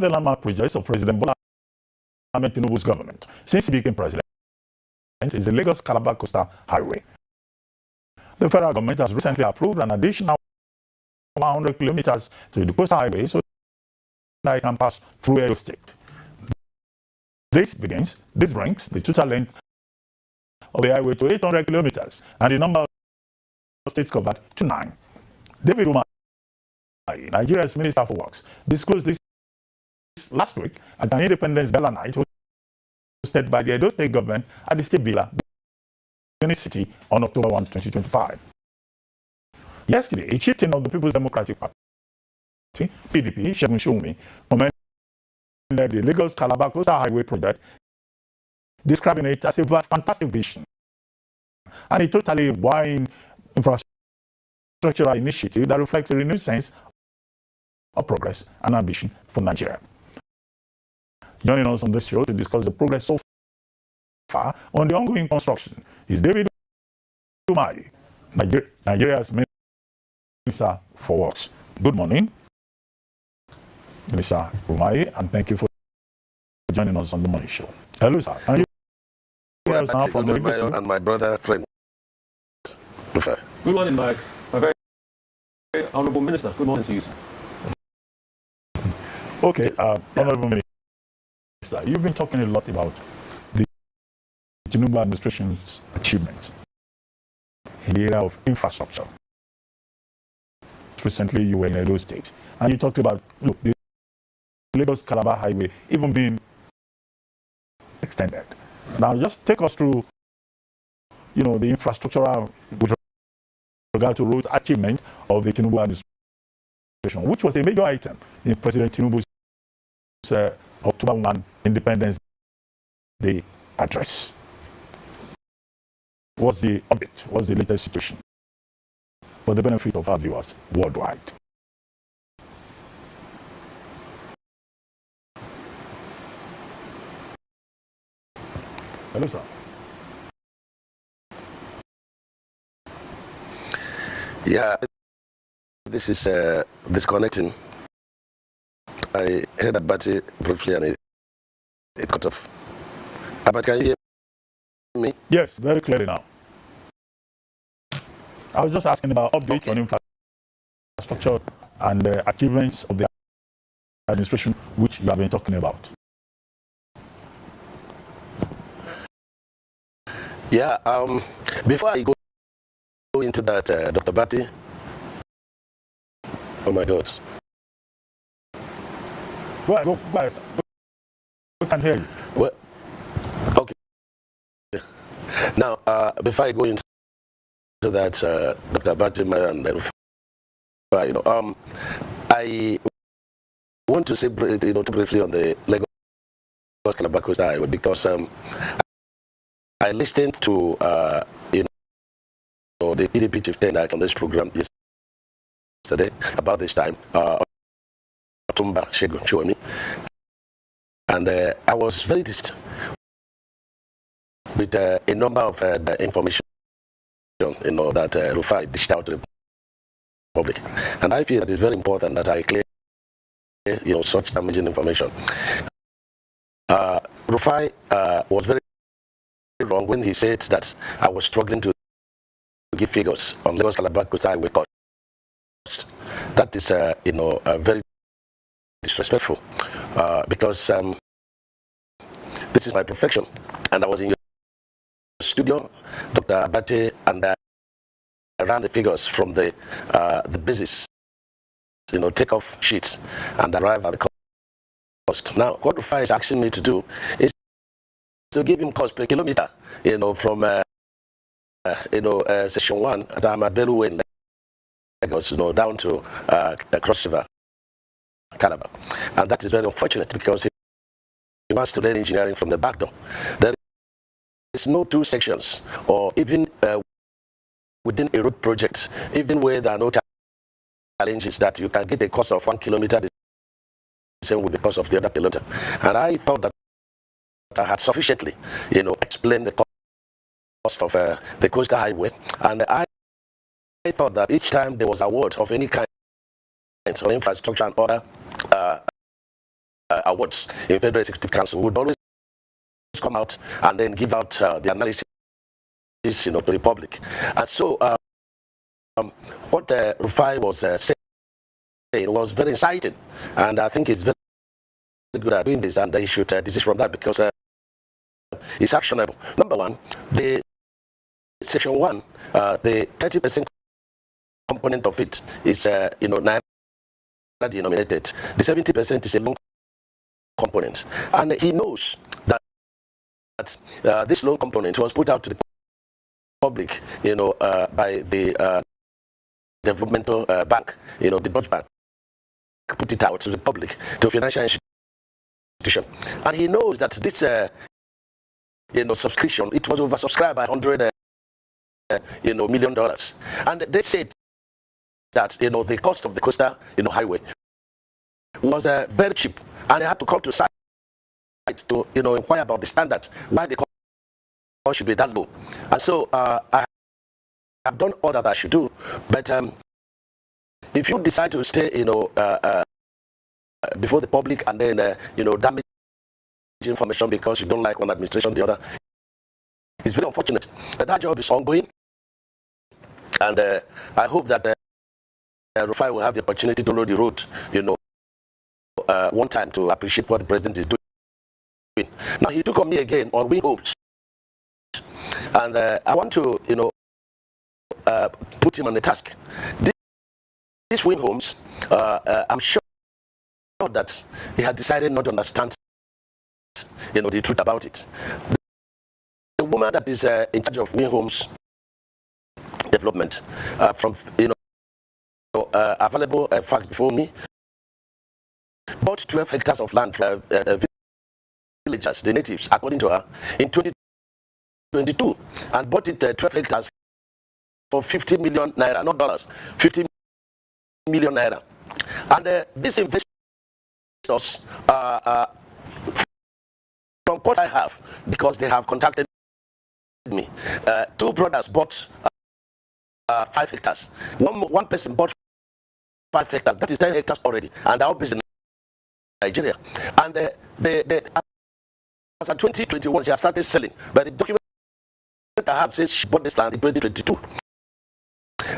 the landmark projects of President Bola Ahmed Tinubu's government since he became president is the Lagos-Calabar Coastal Highway. The federal government has recently approved an additional 100 kilometers to the coastal highway so that it can pass through Edo State. This brings the total length of the highway to 800 kilometers and the number of states covered to 9. David Umahi, Nigeria's Minister for Works, disclosed this last week at an Independence Gala night hosted by the Edo State government at the State Villa, Benin City, on October 1, 2025. Yesterday, a chieftain of the People's Democratic Party, PDP, Chomsky, commended the Lagos-Calabar Coastal Highway project, describing it as a fantastic vision and a totally wide infrastructural initiative that reflects a renewed sense of progress and ambition for Nigeria. Joining us on this show to discuss the progress so far on the ongoing construction is David Umahi, Nigeria's Minister for Works. Good morning, Minister Umahi, and thank you for joining us on the morning show. Hello, sir. Can you hear us now from the and my brother friend, Rufai. Good morning, my very honourable Minister. Good morning to you, sir. Okay, Honourable Minister, you've been talking a lot about the Tinubu administration's achievements in the area of infrastructure. Recently, you were in Edo State, and you talked about, look, the Lagos-Calabar Highway even being extended. Now, just take us through, the infrastructural with regard to road achievement of the Tinubu administration, which was a major item in President Tinubu's October 1 Independence Day address. What's the update? What's the latest situation for the benefit of our viewers worldwide? Hello, sir. Yeah, this is disconnecting. I heard about it briefly and it cut off. But can you hear me? Yes, very clearly now. I was just asking about updates on infrastructure and the achievements of the administration, which you have been talking about. Yeah, before I go into that, Dr. Batty, oh my God. Go ahead. We can hear you. Well, okay. Now, before I go into that, Dr. Batty and I want to say briefly on the Lagos-Calabar Coastal Highway because I listened to the PDP chieftain on this program yesterday about this time. And I was very distressed with a number of information, that Rufai dished out to the public. And I feel that it's very important that I clear, such damaging information. Rufai was very wrong when he said that I was struggling to give figures on Lagos-Calabar Coastal Highway cost. That is, very disrespectful because this is my profession, and I was in your studio, Dr. Abate, and I ran the figures from the basis, takeoff sheets, and arrive at the cost. Now, what Rufai is asking me to do is to give him cost per kilometer, from Section 1 at Amabelu in Lagos, down to Cross River, Calabar. And that is very unfortunate because he wants to learn engineering from the back door. There is no two sections, or even within a road project, even where there are no challenges, that you can get a cost of 1 kilometer the same with the cost of the other kilometer. And I thought that I had sufficiently, explained the cost of the coastal highway, and I thought that each time there was award of any kind of infrastructure and other awards in Federal Executive Council would always come out and then give out the analysis, to the public. And so what Rufai was saying was very exciting, and I think he's very good at doing this, and he should desist from that because it's actionable. Number one, the Section 1, the 30% component of it is naira denominated. The 70% is a loan component, and he knows that this loan component was put out to the public, by the developmental bank, the Dutch bank put it out to the public, to financial institution, and he knows that this subscription, it was oversubscribed by $100 million, and they said that the cost of the coastal highway was very cheap, and they had to come to site to inquire about the standards, why the cost should be that low. And so I have done all that I should do, but if you decide to stay before the public and then damage information because you don't like one administration or the other, it's very unfortunate. But that job is ongoing, and I hope that Rufai will have the opportunity to load the road, one time to appreciate what the president is doing. Now he took on me again on wing homes, and I want to, put him on the task. These wing homes, I'm sure that he had decided not to understand, the truth about it. The woman that is in charge of wing homes development, from available facts before me, bought 12 hectares of land from villagers, the natives, according to her, in 2022, and bought it 12 hectares for 50 million naira, not dollars, 50 million naira. And these investors, from what I have, because they have contacted me, two brothers bought 5 hectares. One person bought 5 hectares. That is 10 hectares already, and our business in Nigeria. And as of 2021, she has started selling. But the document I have says she bought this land in 2022,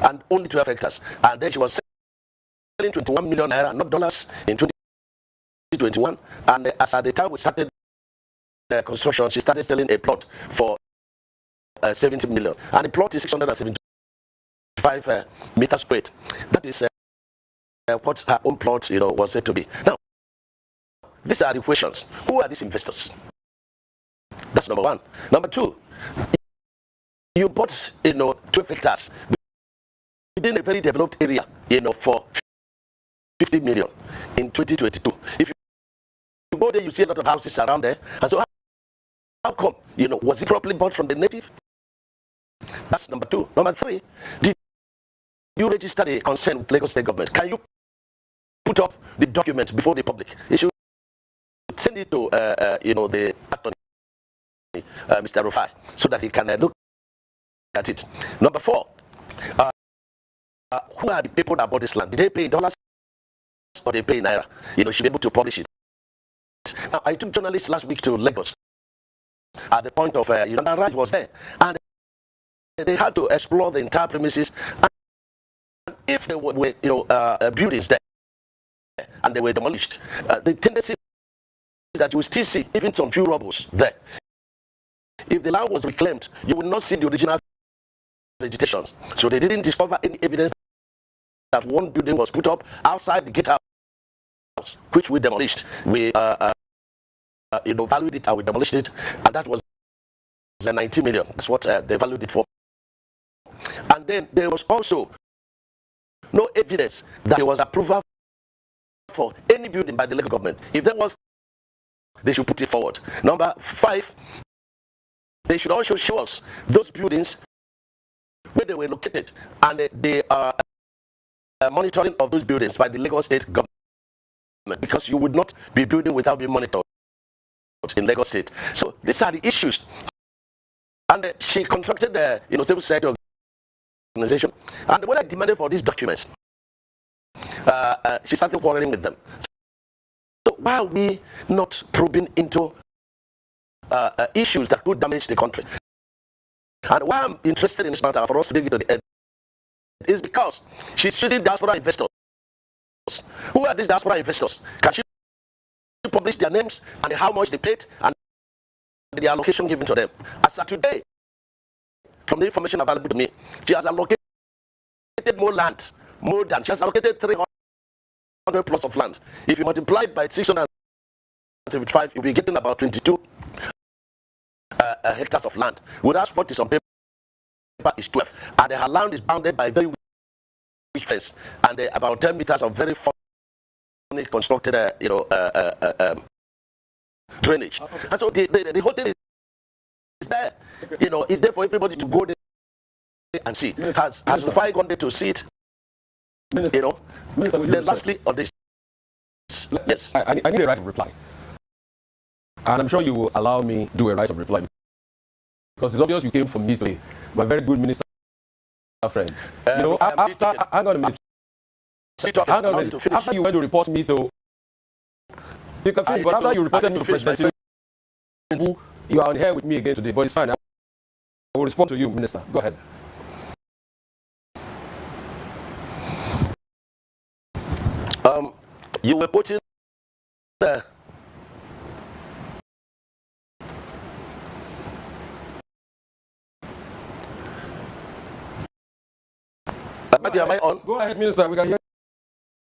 and only 12 hectares. And then she was selling 21 million naira, not dollars, in 2021. And as at the time we started the construction, she started selling a plot for 70 million, and the plot is 675 meters squared. That is what her own plot, was said to be. Now, these are the questions. Who are these investors? That's number one. Number two, you bought, 12 hectares within a very developed area, for 50 million in 2022. If you go there, you see a lot of houses around there, and so how come, was it properly bought from the native? That's number two. Number three, did you register the consent with Lagos State government? Can you put up the document before the public? You should send it to, the attorney, Mr. Rufai, so that he can look at it. Number four, who are the people that bought this land? Did they pay in dollars or they pay in naira? You should be able to publish it. Now, I took journalists last week to Lagos at the point of, Raj was there, and they had to explore the entire premises. And if there were, buildings there and they were demolished, the tendency is that you will still see even some few rubbles there. If the land was reclaimed, you will not see the original vegetation. So they didn't discover any evidence that one building was put up outside the gatehouse, which we demolished. We valued it and we demolished it, and that was 90 million. That's what they valued it for. And then there was also no evidence that there was approval for any building by the local government. If there was, they should put it forward. Number five, they should also show us those buildings where they were located, and the monitoring of those buildings by the Lagos State government, because you would not be building without being monitored in Lagos State. So these are the issues. And she contracted the civil society organization, and when I demanded for these documents, she started quarreling with them. why are we not probing into issues that could damage the country? And why I'm interested in this matter for us to dig into the end is because she's choosing diaspora investors. Who are these diaspora investors? Can she publish their names and how much they paid and the allocation given to them? As of today, from the information available to me, she has allocated more land, she has allocated 300 plus of land. If you multiply it by 675, you'll be getting about 22 hectares of land. Whereas what is on paper is 12. And her land is bounded by very weak fence and about 10 meters of very funny constructed, drainage. Okay. And so the whole thing is there. Okay. It's there for everybody to go there and see. Has Rufai gone there to see it? Minister, then lastly on this. Yes. I need a right of reply. And I'm sure you will allow me to do a right of reply. Because it's obvious you came from me today. My very good minister friend. After hang on a minute. After you went to report me to you can finish, but after you reported me to President Tinubu, you are on here with me again today, but it's fine. I will respond to you, Minister. Go ahead. You were putting am I on? Go ahead, Minister. We can hear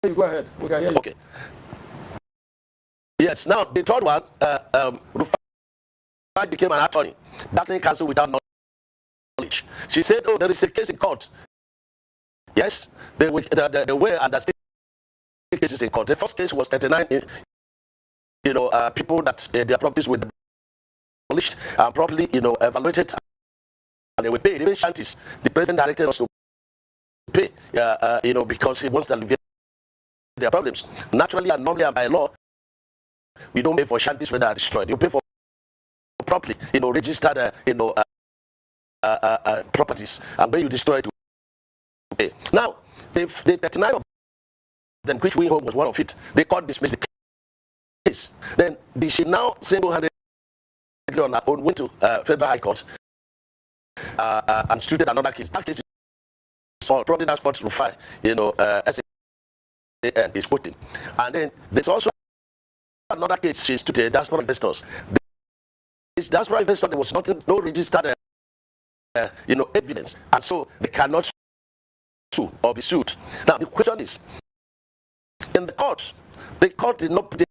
you. Go ahead. We can hear you. Okay. Yes. Now the third one, Rufai became an attorney. Battling counsel without knowledge. She said, "Oh, there is a case in court." Yes, the way understand cases in court. The first case was 39. People that their properties were demolished and properly, evaluated, and they were paid. Even shanties, the president directed us to pay, because he wants to alleviate their problems. Naturally and normally and by law, we don't pay for shanties when they are destroyed. You pay for properly, registered, properties, and when you destroy it, you pay. Now, the 39 of them, which we home was one of it, they court dismissed the case. Then she now single-handedly on her own went to Federal High Court and instituted another case. That case is solved. Probably that's what Rufai, SAN is putting. And then there's also another case she instituted, diaspora investors. This diaspora investor, there was no registered evidence, and so they cannot sue or be sued. Now the question is, in the court did not put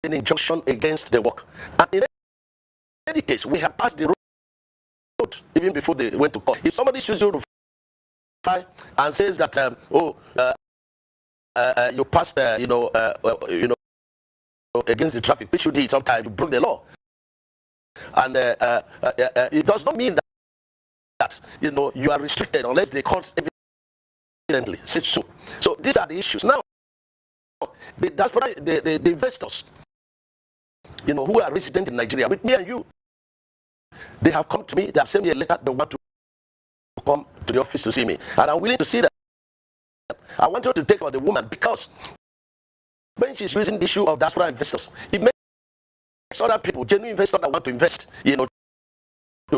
an injunction against the work. And in any case, we have passed the road even before they went to court. If somebody sues you and says that you passed against the traffic, which you did sometimes, you broke the law, and it does not mean that you are restricted unless the court evidently says so. So these are the issues. Now, the investors, who are resident in Nigeria, with me and you, they have come to me, they have sent me a letter, they want to come to the office to see me, and I'm willing to see them. I want you to take on the woman, because when she's using the issue of diaspora investors, it makes other people, genuine investors that want to invest, to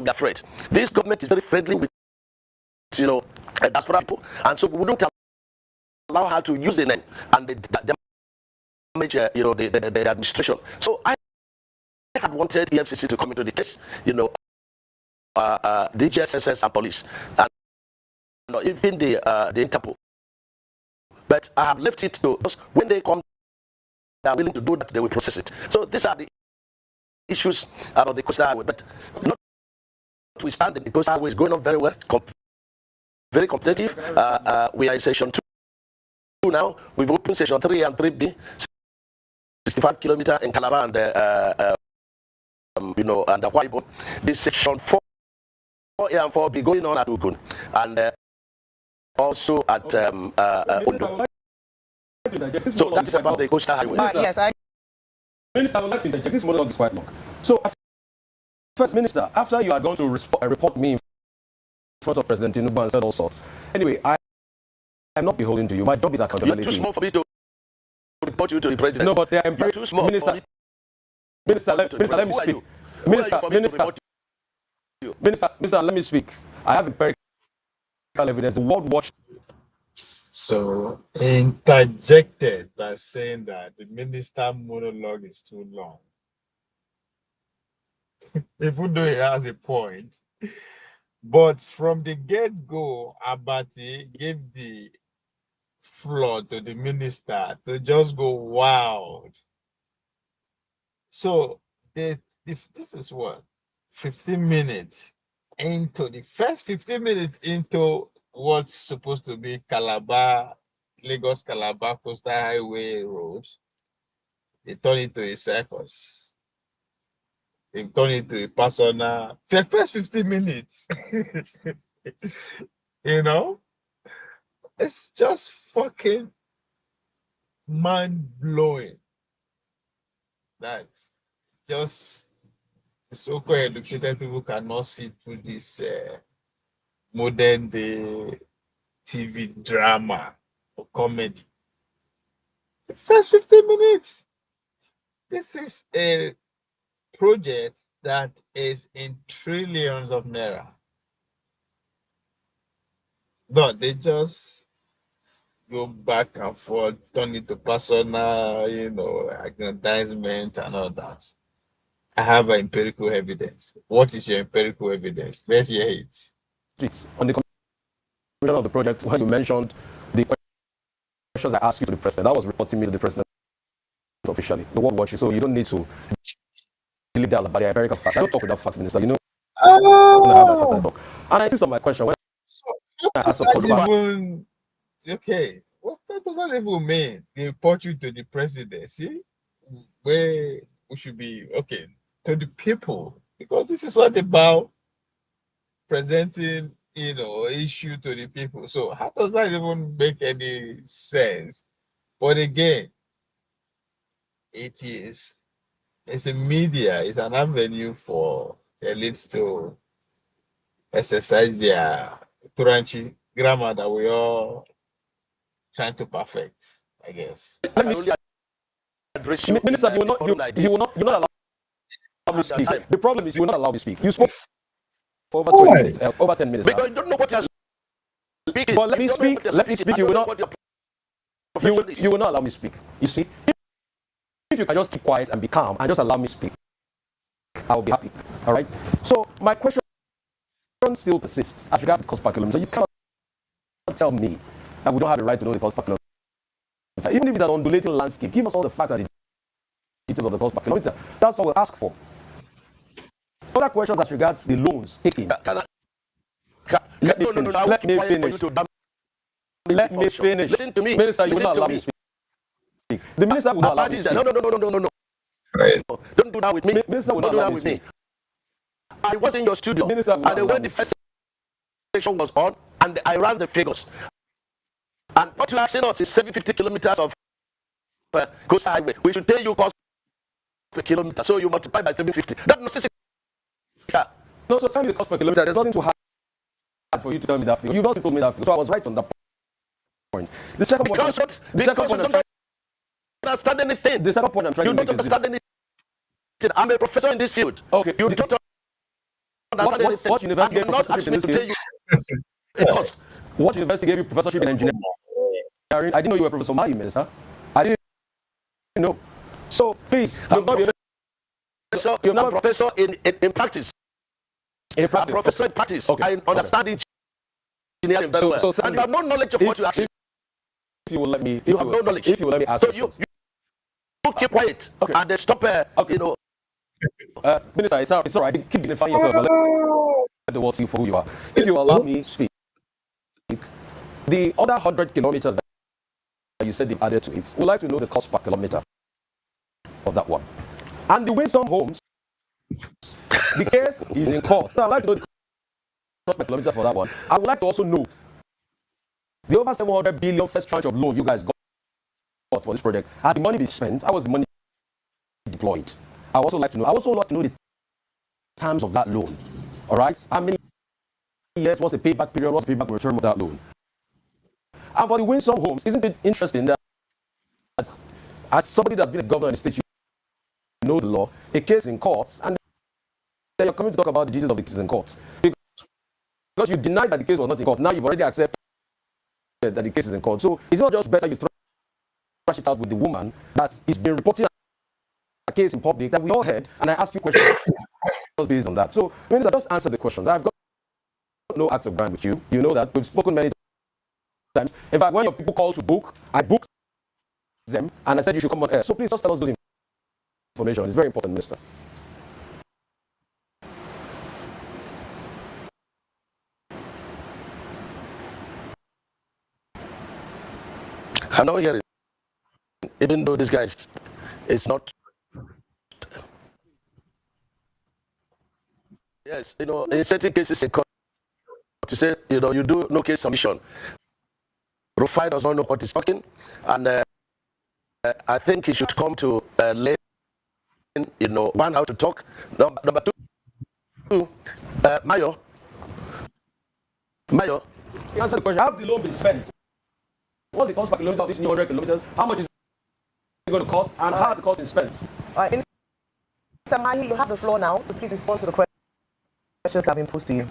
be afraid. This government is very friendly with, diaspora people, and so we wouldn't allow her to use the name and the damage, the administration. So I had wanted EFCC to come into the case, DGSSS and police, and even the Interpol. But I have left it to us. When they come, they are willing to do that, they will process it. So these are the issues about the coastal highway. But notwithstanding, the coastal highway is going on very well, very competitive. We are in session 2 now. We've opened session 3 and 3B, 65 kilometers in Calabar and and the Waibo. This section 4A and 4B going on at Ugun and also at Undo. So that's about the coastal highway. Minister, Minister, I would like to interject. This monologue is quite long. So, first, Minister, after you are going to report me in front of President Tinubu and said all sorts. Anyway, I am not beholden to you. My job is accountability. You're too small for me to report you to the president. No, but they are You're too small. Minister, Minister, let me speak. Minister, let me speak. I have empirical evidence. The World Watch. So interjected by saying that the minister monologue is too long. Even though he has a point. But from the get-go, Abati gave the floor to the minister to just go wild. So if this is what 15 minutes into the first 15 minutes into what's supposed to be Lagos-Calabar Coastal Highway road, they turn it to a circus. They turn it to a personal. The first 15 minutes, you know, it's just fucking mind-blowing. That just so-called educated people cannot see through this modern day TV drama or comedy. The first 15 minutes. This is a project that is in trillions of naira. No, they just go back and forth, turn it to personal, aggrandizement and all that. I have empirical evidence. What is your empirical evidence? Let's hear it. On the commission of the project, when you mentioned the questions I asked you to the president, that was reporting me to the president officially. The world watches, so you don't need to delete that about the empirical facts. I don't talk without facts, Minister. You know, I have that fact I talk. And I see some of my question when I asked okay, what that does that even mean? They report you to the presidency, where we should be to the people, because this is what about presenting, issue to the people. So how does that even make any sense? But again, it's a media, it's an avenue for elites to exercise their Turanchi grammar that we all trying to perfect, I guess. Minister, you will not allow me to speak. The problem is you will not allow me to speak. You spoke for over 20 minutes, over 10 minutes. Because you don't know what you're speaking. But let me speak. Let me speak. You will not allow me to speak. You see, if you can just keep quiet and be calm and just allow me to speak, I will be happy. All right. So my question still persists as regards the cost per kilometer. You cannot tell me that we don't have the right to know the cost per kilometer. Even if it's an undulating landscape, give us all the facts and the details of the cost per kilometer. That's all we'll ask for. Other questions as regards the loans taken. Let me finish. Let me finish. Listen to me. Minister, you will not allow me to speak. The minister will not allow me to speak. No. Don't do that with me. Minister will not allow me to speak. I was in your studio, and when the first section was on, and I ran the figures. And what you have seen us is 750 kilometers of coastal highway. We should tell you cost per kilometer, so you multiply by 750. That's not necessary. No, so tell me the cost per kilometer. There's nothing too hard for you to tell me that figure. You've also told me that figure, so I was right on that point. The second point I'm trying to understand anything. The second point I'm trying to make is this. You don't understand anything. I'm a professor in this field. Okay. You don't understand anything. What university gave you professorship in this field? What university gave you professorship in engineering? I didn't know you were Professor Umahi, Minister. I didn't know. So please, you're not a professor in practice. In practice. I'm professor in practice. Okay. I understand engineering very well. So and you have no knowledge of what you actually. If you will let me, you have no knowledge. If you will let me ask. So you keep quiet. Okay. And then stop. Minister, it's all right. Keep defining yourself. Let the world see for who you are. If you allow me to speak, the other 100 kilometers that you said they've added to it, we'd like to know the cost per kilometer of that one. And the Winsome Homes, the case is in court. So I'd like to know the cost per kilometer for that one. I would like to also know the over 700 billion first tranche of loan you guys got for this project. Has the money been spent? How was the money deployed? I would also like to know the terms of that loan. All right? How many years? What's the payback period? What's the payback return of that loan? And for the Winsome Homes, isn't it interesting that as somebody that's been a governor in the state, you know the law, a case in courts, and then you're coming to talk about the details of the case in courts. Because you denied that the case was not in court. Now you've already accepted that the case is in court. So it's not just better you thrash it out with the woman that is been reporting a case in public that we all heard, and I ask you questions based on that. So, Minister, just answer the questions. I've got no acts of grind with you. You know that. We've spoken many times. In fact, when your people call to book, I booked them, and I said you should come on air. So please just tell us those information. It's very important, Minister. I'm not hearing, even though this guy is not. Yes, you know, in certain cases, a court to say, you know, you do no case submission. Rufai does not know what he's talking, and I think he should come to learn, you know, one, how to talk. Number two, Mayo. You answer the question. How have the loan been spent? What's the cost per kilometer of these new 100 kilometers? How much is it going to cost, and how has the cost been spent? Minister Umahi, you have the floor now to please respond to the questions that have been posed to you.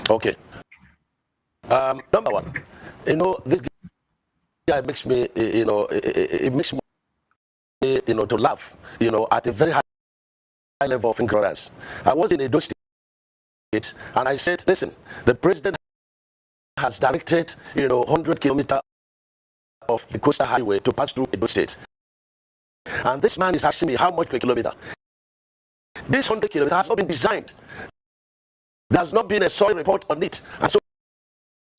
Okay. Number one, you know, this guy makes me, you know, it makes me, you know, to laugh, you know, at a very high level of ignorance. I was in Edo State, and I said, listen, the president has directed, you know, 100 kilometers of the coastal highway to pass through Edo State. And this man is asking me how much per kilometer. This 100 kilometers has not been designed. There has not been a soil report on it. And so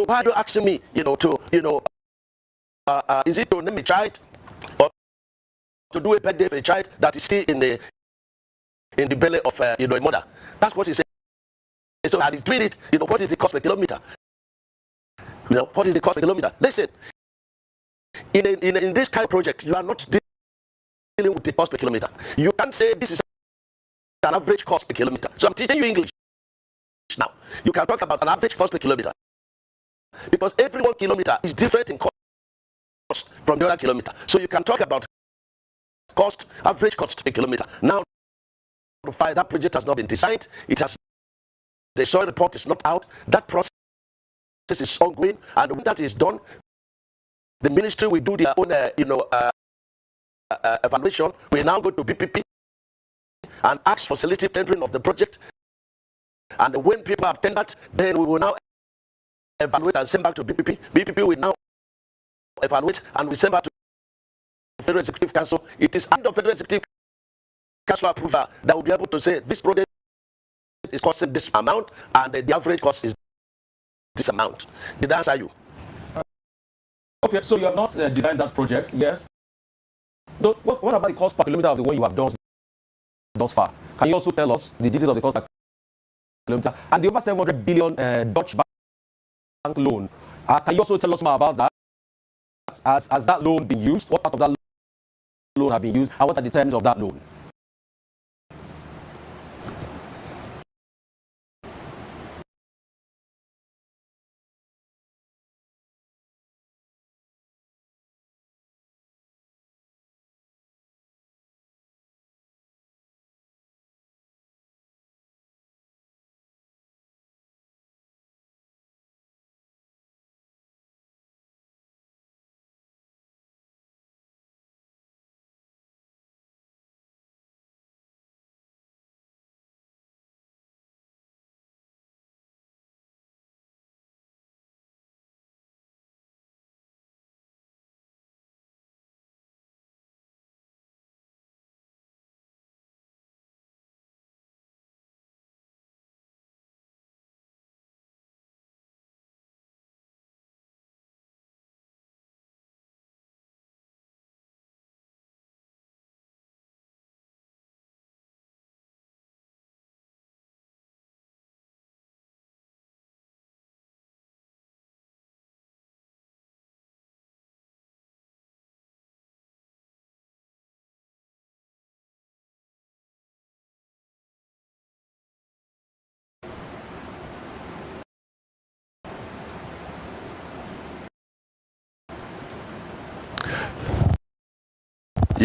why are you asking me, you know, to, you know, is it to name a child or to do a birthday for a child that is still in the belly of, you know, a mother? That's what he said. So I read it, you know, what is the cost per kilometer? You know, what is the cost per kilometer? Listen, in this kind of project, you are not dealing with the cost per kilometer. You can't say this is an average cost per kilometer. So I'm teaching you English now. You can talk about an average cost per kilometer, because every 1 kilometer is different in cost from the other kilometer. So you can talk about cost, average cost per kilometer. Now, that project has not been designed. It has, the soil report is not out. That process is ongoing, and when that is done, the ministry will do their own, you know, evaluation. We now go to BPP and ask for selective tendering of the project. And when people have tendered, then we will now evaluate and send back to BPP. BPP will now evaluate and we send back to Federal Executive Council. It is under Federal Executive Council approval that will be able to say this project is costing this amount and the average cost is this amount. Did I answer you? Okay, so you have not designed that project, yes. What about the cost per kilometer of the one you have done thus far? Can you also tell us the details of the cost per kilometer and the over 700 billion Dutch bank loan? Can you also tell us more about that? Has that loan been used? What part of that loan have been used? And what are the terms of that loan?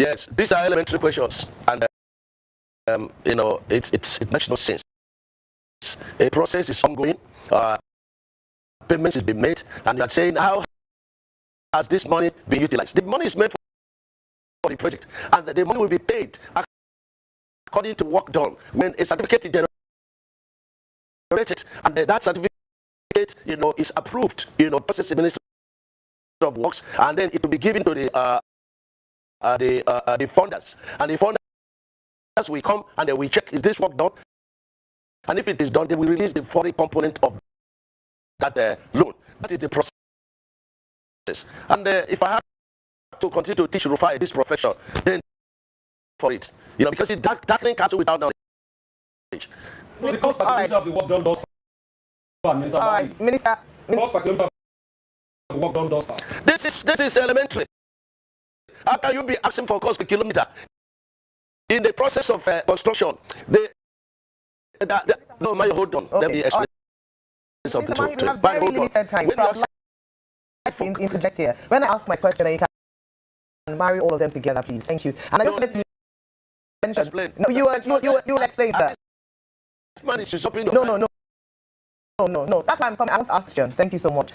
Yes, these are elementary questions, and you know, it makes no sense. A process is ongoing, payments is being made, and you are saying, how has this money been utilized? The money is made for the project, and the money will be paid according to work done. When a certificate is generated, and that certificate, you know, is approved, you know, process the Ministry of Works, and then it will be given to the funders, and the funders will come and they will check, is this work done? And if it is done, they will release the foreign component of that loan. That is the process. And if I have to continue to teach Rufai this profession, then for it, you know, because it's darkening castle without knowledge. The cost per kilometer of the work done thus far, Minister. All right, Minister. Cost per kilometer of the work done thus far. This is elementary. How can you be asking for cost per kilometer? In the process of construction, no, Mayo, hold on. Okay. Let me explain. Mr. Umahi, we have very limited time, so I'd like to interject here. When I ask my question, then you can marry all of them together, please. Thank you. And I just wanted to mention. Explain. No, you will explain, sir. This man is usurping. No. That's why I'm coming. I want to ask John. Thank you so much.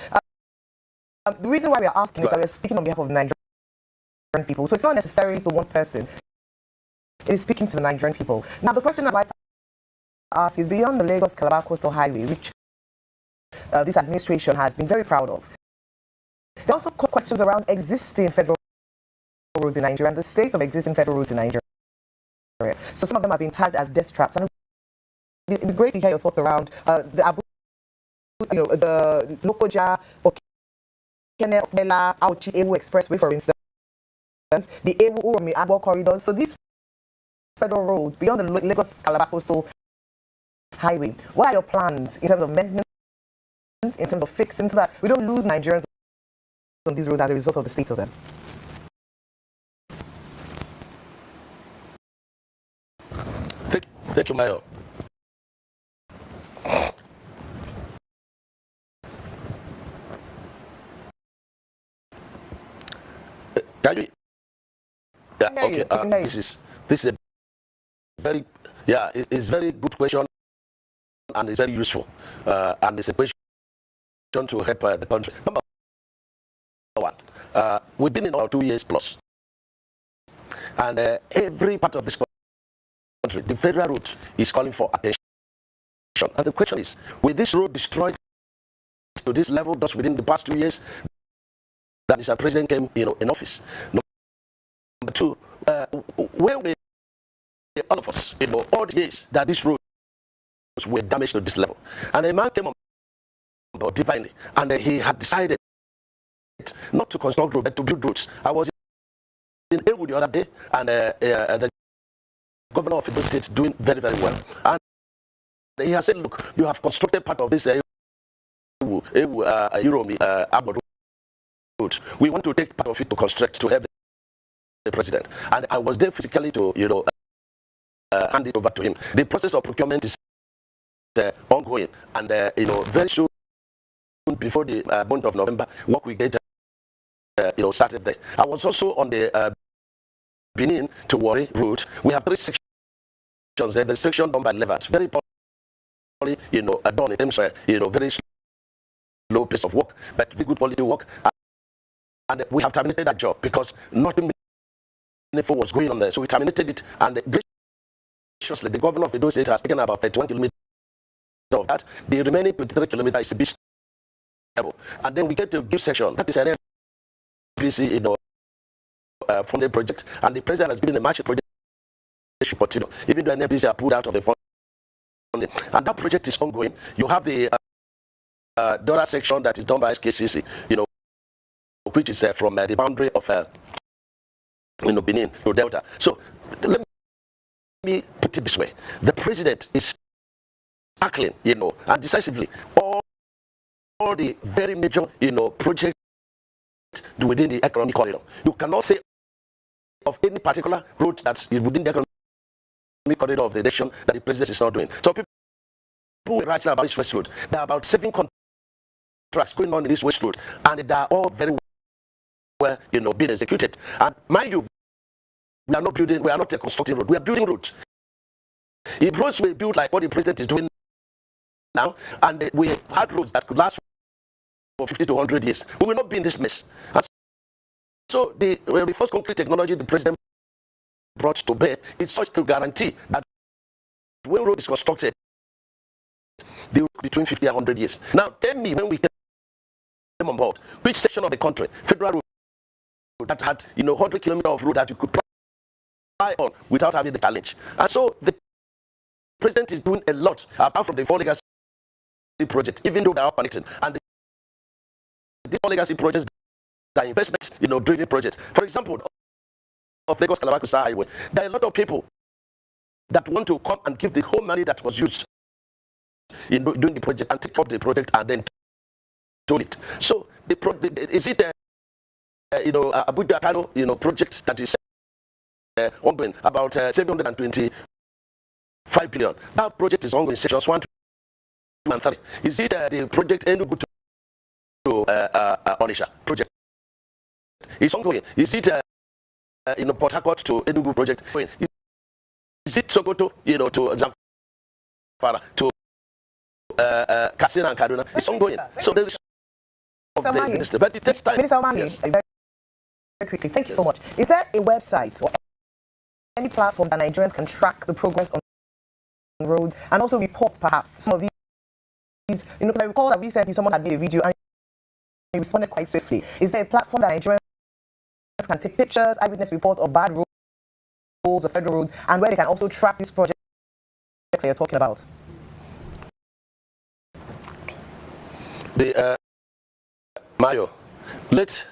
The reason why we are asking is that we are speaking on behalf of the Nigerian people. So it's not necessarily to one person. It is speaking to the Nigerian people. Now, the question I'd like to ask is beyond the Lagos-Calabar Coastal Highway, which this administration has been very proud of. There are also questions around existing federal roads in Nigeria and the state of existing federal roads in Nigeria. So some of them have been tagged as death traps. And it'd be great to hear your thoughts around the Lokoja, Okene, Okbela, Auchi, Ewu Expressway, for instance, the Ewu Uromi Abo corridor. So these federal roads beyond the Lagos-Calabar Coastal Highway, what are your plans in terms of maintenance, in terms of fixing, so that we don't lose Nigerians on these roads as a result of the state of them? Thank you, Mayo. Can you? Yeah. Okay. This is a very it's very good question, and it's very useful, and it's a question to help the country. Number one, we've been in about 2 years plus, and every part of this country, the federal road is calling for attention. And the question is, will this road destroyed to this level just within the past 2 years that Mr. President came, you know, in office? Number two, where will all of us, you know, all the years that these roads were damaged to this level? And a man came on board divinely, and he had decided not to construct roads, but to build roads. I was in Ewu the other day, and the governor of the state doing very, very well. And he has said, look, you have constructed part of this Uromi Abo road. We want to take part of it to construct, to help the president. And I was there physically to, you know, hand it over to him. The process of procurement is ongoing, and you know, very soon, before the month of November, work we get you know, started there. I was also on the Benin to Warri road. We have 3 sections there. The section done by Levers, very poorly, you know, done in terms of, you know, very slow pace of work, but very good quality work. And we have terminated that job because nothing meaningful was going on there. So we terminated it, and graciously, the governor of Edo State has taken about 31 kilometers of that. The remaining 23 kilometers is a bit stable. And then we get to give section. That is an NPC, you know, funded project, and the president has given a match project should continue, even though NPC are pulled out of the funding. And that project is ongoing. You have the dollar section that is done by SKCC, you know, which is from the boundary of you know, Benin to Delta. So let me put it this way: the president is tackling, you know, and decisively all the very major, you know, projects within the economic corridor. You cannot say of any particular road that is within the economic corridor of the nation that the president is not doing. So people right now about this West Road, there are about 7 contracts going on in this West Road, and they are all very well, you know, being executed. And mind you, We are not building, we are not constructing road. We are building roads. If roads were built like what the president is doing now, and we had roads that could last for 50 to 100 years, we will not be in this mess. And so the first concrete technology the president brought to bear is such to guarantee that when road is constructed, they will between 50 and 100 years. Now tell me, when we came on board, which section of the country, federal road, that had 100 kilometers of road that you could fly on without having the challenge? And so the president is doing a lot apart from the four legacy project, even though they are connected. And these four legacy projects are investments, driven projects. For example, of Lagos-Calabar Coastal Highway, there are a lot of people that want to come and give the whole money that was used in doing the project and take up the project and then told it. So is it Abuja Kano project that is ongoing, about 725 billion? That project is ongoing, sections 1, 2, and 3. Is it the project Enugu to Onisha project? It's ongoing. Is it Port Harcourt to Enugu project? Is it Sokoto to Zamfara to Katsina and Kaduna? It's ongoing. So there is minister, but it takes time. Minister Umahi, Yes. very quickly, thank you so much. Is there a website or any platform that Nigerians can track the progress on roads and also report perhaps some of these? Because I recall that recently someone had made a video and he responded quite swiftly. Is there a platform that Nigerians can take pictures, eyewitness report of bad roads or federal roads, and where they can also track these projects that you're talking about? The Mayo, let's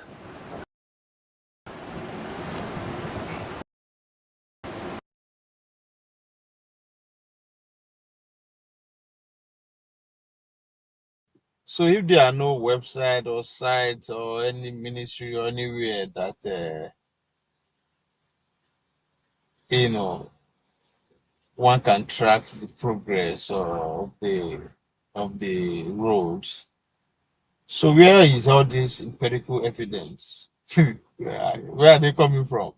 So if there are no website or site or any ministry or anywhere that one can track the progress of the roads, so where is all this empirical evidence? Where are they coming from?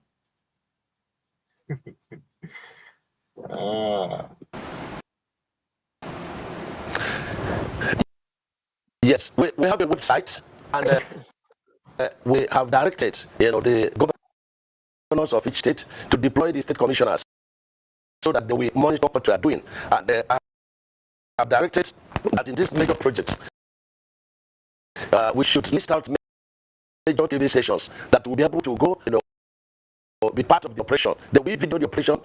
Yes, we have a website, and we have directed the governors of each state to deploy the state commissioners so that they will monitor what we are doing. And I have directed that in these major projects, we should list out major TV stations that will be able to go, be part of the operation. They will video the operation,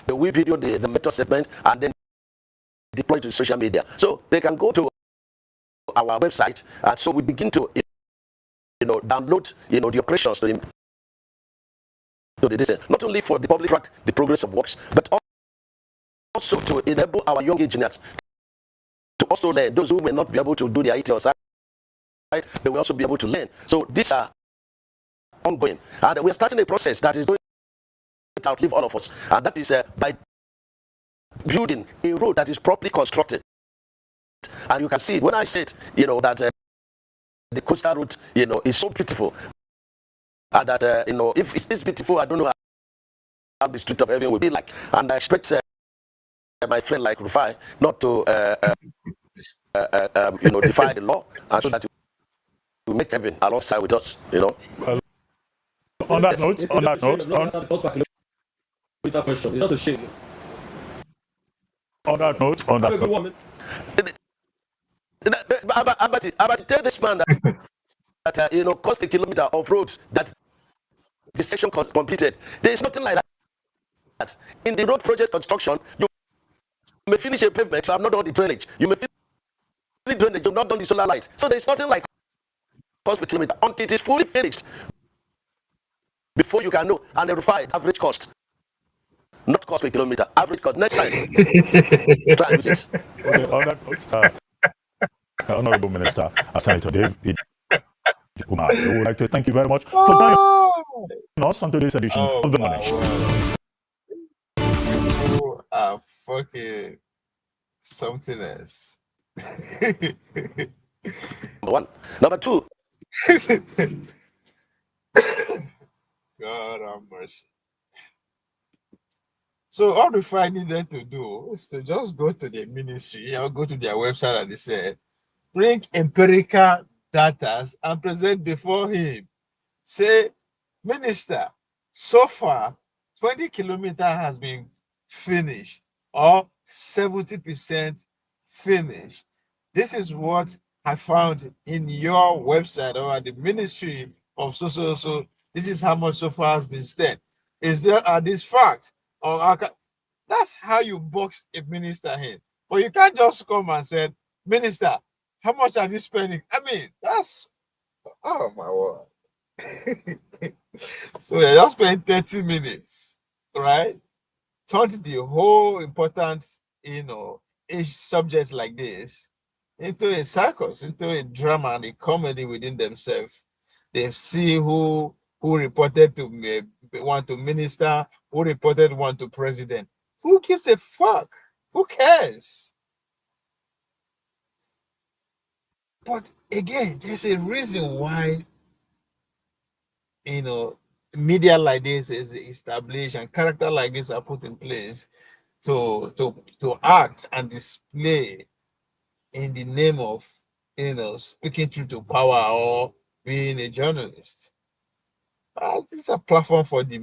they will video the method statement, and then deploy to social media. So they can go to our website, and so we begin to download the operations to the data, not only for the public track the progress of works, but also to enable our young engineers to also learn. Those who may not be able to do their IT on site, they will also be able to learn. So these are ongoing, and we are starting a process that is going to outlive all of us, and that is by building a road that is properly constructed. And you can see when I said that the coastal route is so beautiful, and that if it's this beautiful, I don't know how the street of heaven will be like. And I expect my friend like Rufai not to defy the law, and so that we make heaven alongside with us. Well, on that note, question. It's just a shame. On that note. Abati, tell this man that cost a kilometer of roads that the section completed. There is nothing like that. In the road project construction, you may finish a pavement, you have not done the drainage. You may finish the drainage, you have not done the solar light. So there is nothing like cost per kilometer until it is fully finished. Before you can know, and verify average cost. Not cost per kilometer, average cost. Next time, try and use it. Okay, on that note, Honorable Minister, Senator David Umahi, I would like to thank you very much for joining us on today's edition of The Money Show. You are fucking something else. Number one. Number two. God have mercy. So all Rufai needed to do is to just go to the ministry or go to their website and they say, bring empirical data and present before him. Say, Minister, so far 20 kilometers has been finished or 70% finished. This is what I found in your website or at the ministry of so. This is how much so far has been spent. Is there this fact? Or that's how you box a minister in. But you can't just come and say, Minister, how much have you spent? I mean, that's, oh my word. So I just spent 30 minutes, right? Turned the whole important, age subjects like this into a circus, into a drama and a comedy within themselves. They see who reported to me, want to minister, who reported want to president. Who gives a fuck? Who cares? But again, there's a reason why, media like this is established and character like this are put in place to act and display in the name of, speaking truth to power or being a journalist. This is a platform for the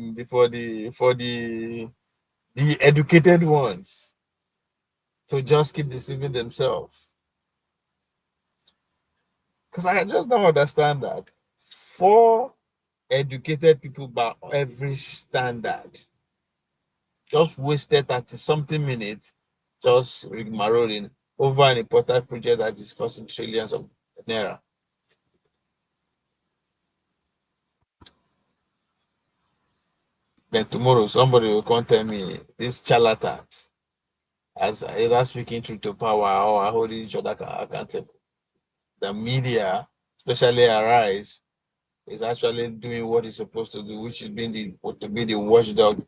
educated ones to just keep deceiving themselves. Because I just don't understand that. For educated people by every standard just wasted 30 something minutes just rigmaroling over an important project that is costing trillions of naira. Then tomorrow somebody will come tell me this charlatans as either speaking truth to power or holding each other accountable. The media, especially Arise, is actually doing what it's supposed to do, which is being to be the watchdog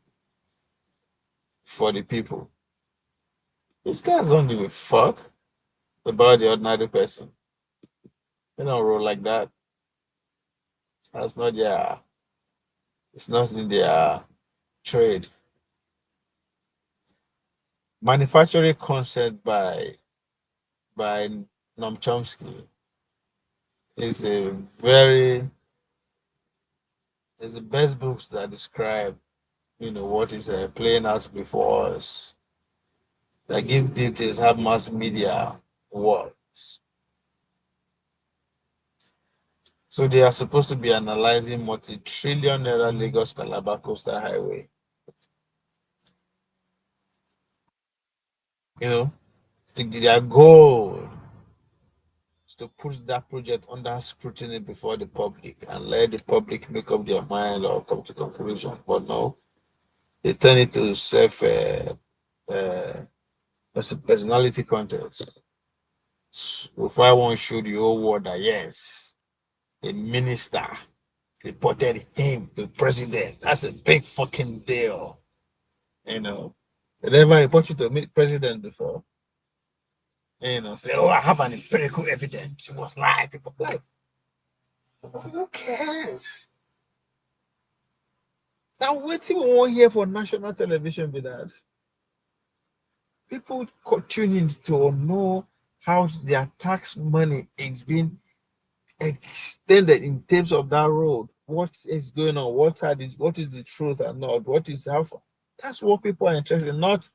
for the people. These guys don't give a fuck about the ordinary person. They don't roll like that. That's not their, it's not in their trade. Manufacturing concept by Chomsky is is the best books that describe, what is playing out before us, that give details how mass media works. So they are supposed to be analyzing multi-trillion-naira Lagos-Calabar Coastal Highway. Their goal is to put that project under scrutiny before the public and let the public make up their mind or come to conclusion. But no, they turn it to personality contest. If I want to show the whole world that yes, a minister reported him to president, that's a big fucking deal. They never report you to meet president before. Say, oh, I have an empirical evidence. It was like, people like, who cares? Now, waiting we won't hear for national television with that. People tune in to know how their tax money is being extended in terms of that road. What is going on? What is the truth and not? What is how far? That's what people are interested in, not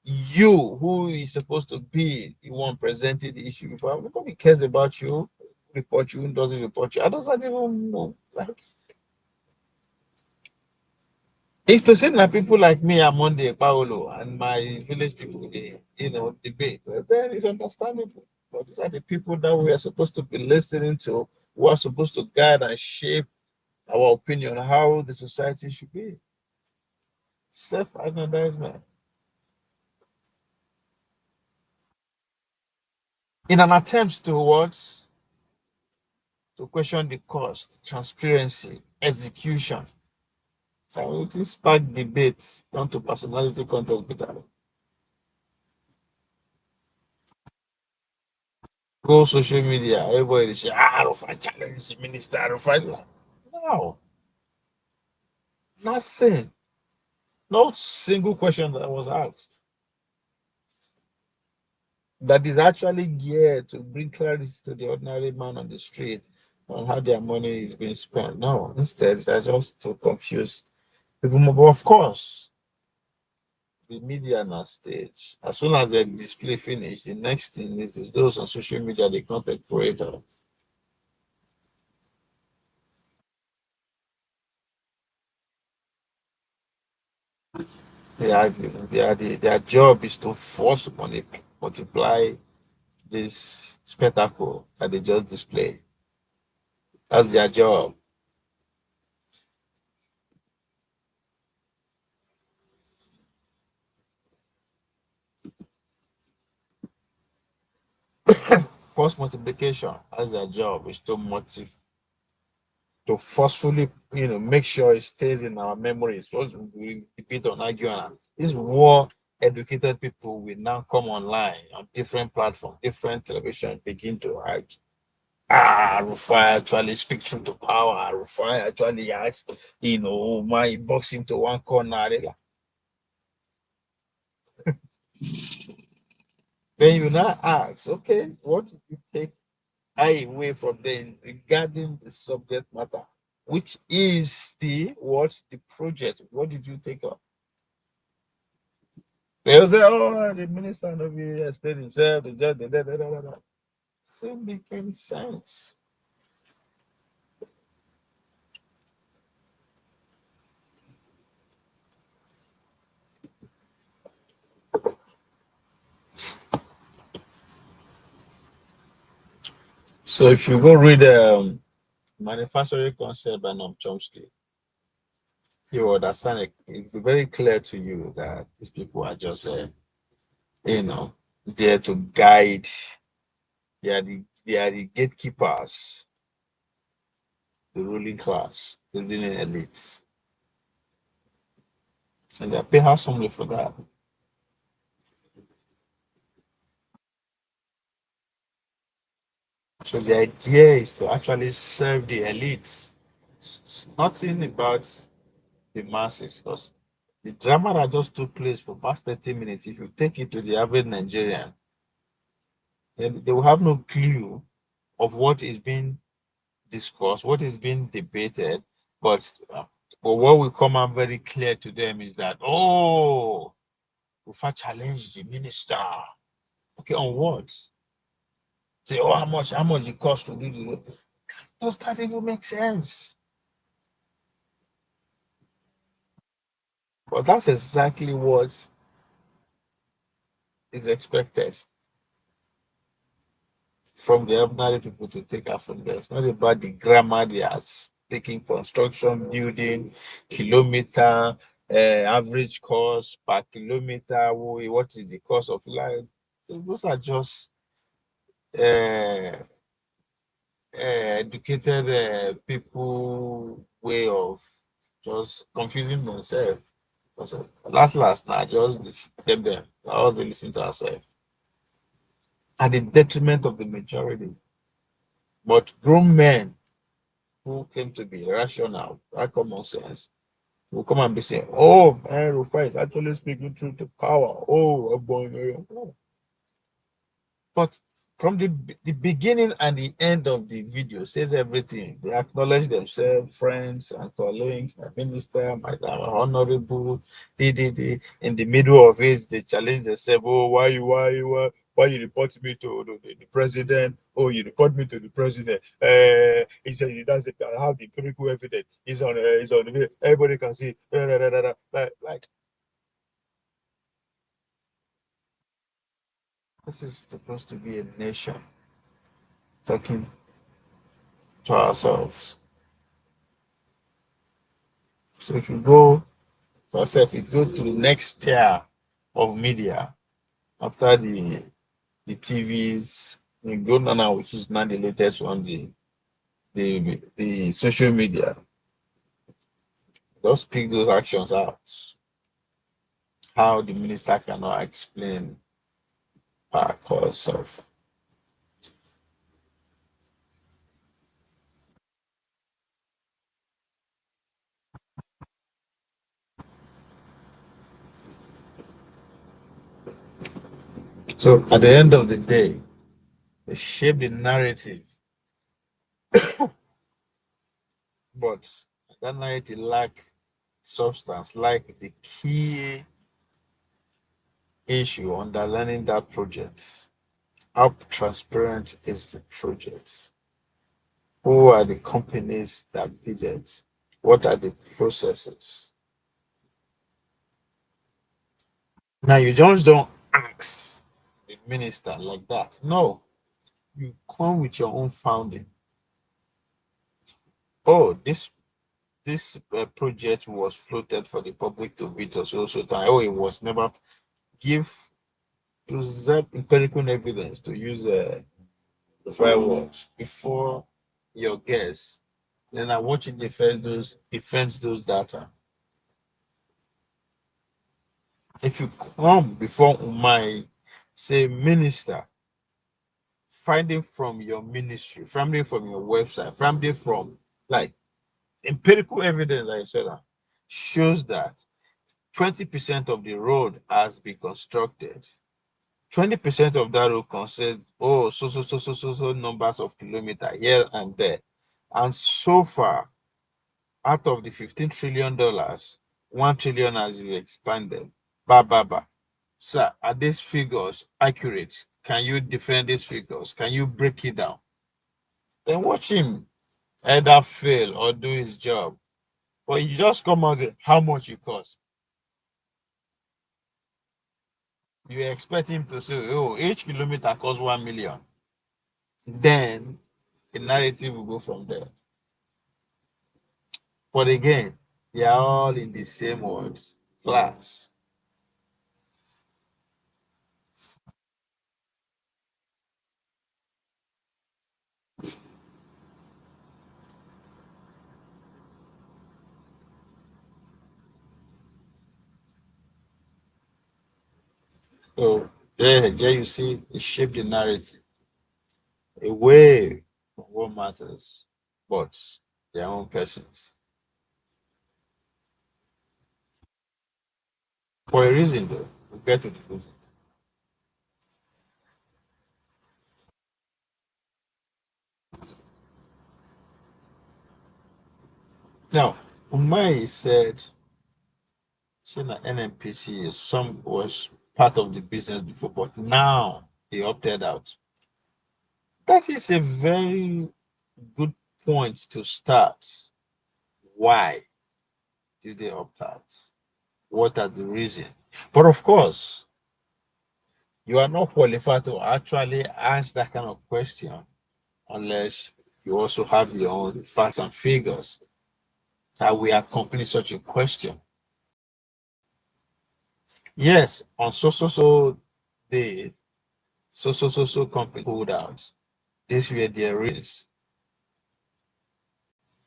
you, who is supposed to be the one presenting the issue before. Nobody cares about you, report you, who doesn't report you. I don't even know. Like, if to say that people like me are Monday, Paolo, and my village people, they, debate, then it's understandable. But these are the people that we are supposed to be listening to, who are supposed to guide and shape our opinion on how the society should be. Self-aggrandizement. In an attempt towards to question the cost, transparency, execution, and it spark debates down to personality contest. Go social media, everybody say, Rufai challenge the minister, Rufai. No, nothing. No single question that was asked that is actually geared to bring clarity to the ordinary man on the street on how their money is being spent. No, instead, they're just to confuse people. But of course, the media on our stage, as soon as the display finish, the next thing is those on social media, the content creator. Their job is to force money, multiply this spectacle that they just display. That's their job. Force multiplication, that's their job, is to to forcefully, make sure it stays in our memories. So we repeat on arguing. These war educated people will now come online on different platforms, different television, begin to argue. Rufai actually speak truth to power. Rufai actually asked, my box him to one corner. Then you now ask, okay, what did you take away from them regarding the subject matter, which is the project? What did you take up? They'll say, oh, the minister of the explained himself, the judge, da. Doesn't make any sense. So if you go read manufacturing concept by Chomsky, you will understand it. It'll be very clear to you that these people are just, there to guide. They are the gatekeepers, the ruling class, the ruling elites, and they are paid handsomely for that. So the idea is to actually serve the elites. It's nothing about the masses, because the drama that just took place for past 30 minutes, if you take it to the average Nigerian, then they will have no clue of what is being discussed, what is being debated. But what will come out very clear to them is that, oh, Rufa challenged the minister. Okay, on what? Say, oh, how much it cost to do this? Does that even make sense? But that's exactly what is expected from the ordinary people to take out from there. It's not about the grammar they are speaking, construction, building, kilometer, average cost per kilometer, what is the cost of life. So those are just uh, educated people way of just confusing themselves. So last now, just tell them, I was listening to ourselves at the detriment of the majority. But grown men who claim to be rational, that common sense, will come and be saying, oh, man, Rufai is actually speaking truth to power. Oh, a boy. But from the beginning and the end of the video says everything. They acknowledge themselves, friends and colleagues, my minister, my honorable. In the middle of it, they challenge themselves. Oh, why you report me to the president? Oh, you report me to the president. He said I have the empirical evidence. It's on the video. Everybody can see. Like this is supposed to be a nation talking to ourselves. So if you go, so I said, if you go to the next tier of media after the TVs, you go now, which is now the latest one, the social media. Just pick those actions out. How the minister cannot explain our cause of. So at the end of the day, they shape the narrative, but that narrative lack substance, like the key issue underlining that project. How transparent is the project? Who are the companies that did it? What are the processes? Now you just don't ask the minister like that. No, you come with your own founding. Oh, this project was floated for the public to bid or so time. Oh, it was never give present empirical evidence to use the fireworks before your guess. Then I want you to defend those data. If you come before my say minister, finding from your ministry, finding from your website, finding from like empirical evidence, like I said, shows that 20% of the road has been constructed. 20% of that road consists, oh, so numbers of kilometers here and there. And so far, out of the $15 trillion, 1 trillion has been expanded. Ba. Sir, are these figures accurate? Can you defend these figures? Can you break it down? Then watch him either fail or do his job. But you just come and say how much it costs. You expect him to say, oh, each kilometer costs 1 million. Then the narrative will go from there. But again, they are all in the same words, class. So there you see it shaped the narrative away from what matters, but their own persons. For a reason though, we'll get to the reason. Now, Umahi said, saying that NNPC is some was part of the business before, but now he opted out. That is a very good point to start. Why did they opt out? What are the reasons? But of course, you are not qualified to actually ask that kind of question unless you also have your own facts and figures that will accompany such a question. Yes, on day, so company pulled out. This were their reasons.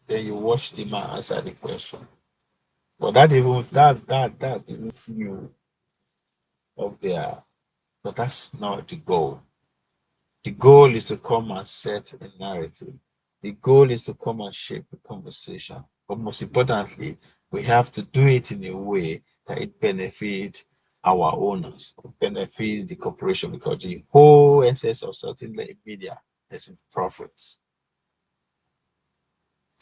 Then you watch the man answer the question. But that even few of their, but that's not the goal. The goal is to come and set a narrative. The goal is to come and shape a conversation. But most importantly, we have to do it in a way that it benefits our owners, it benefits the corporation, because the whole essence of certain media is in profits.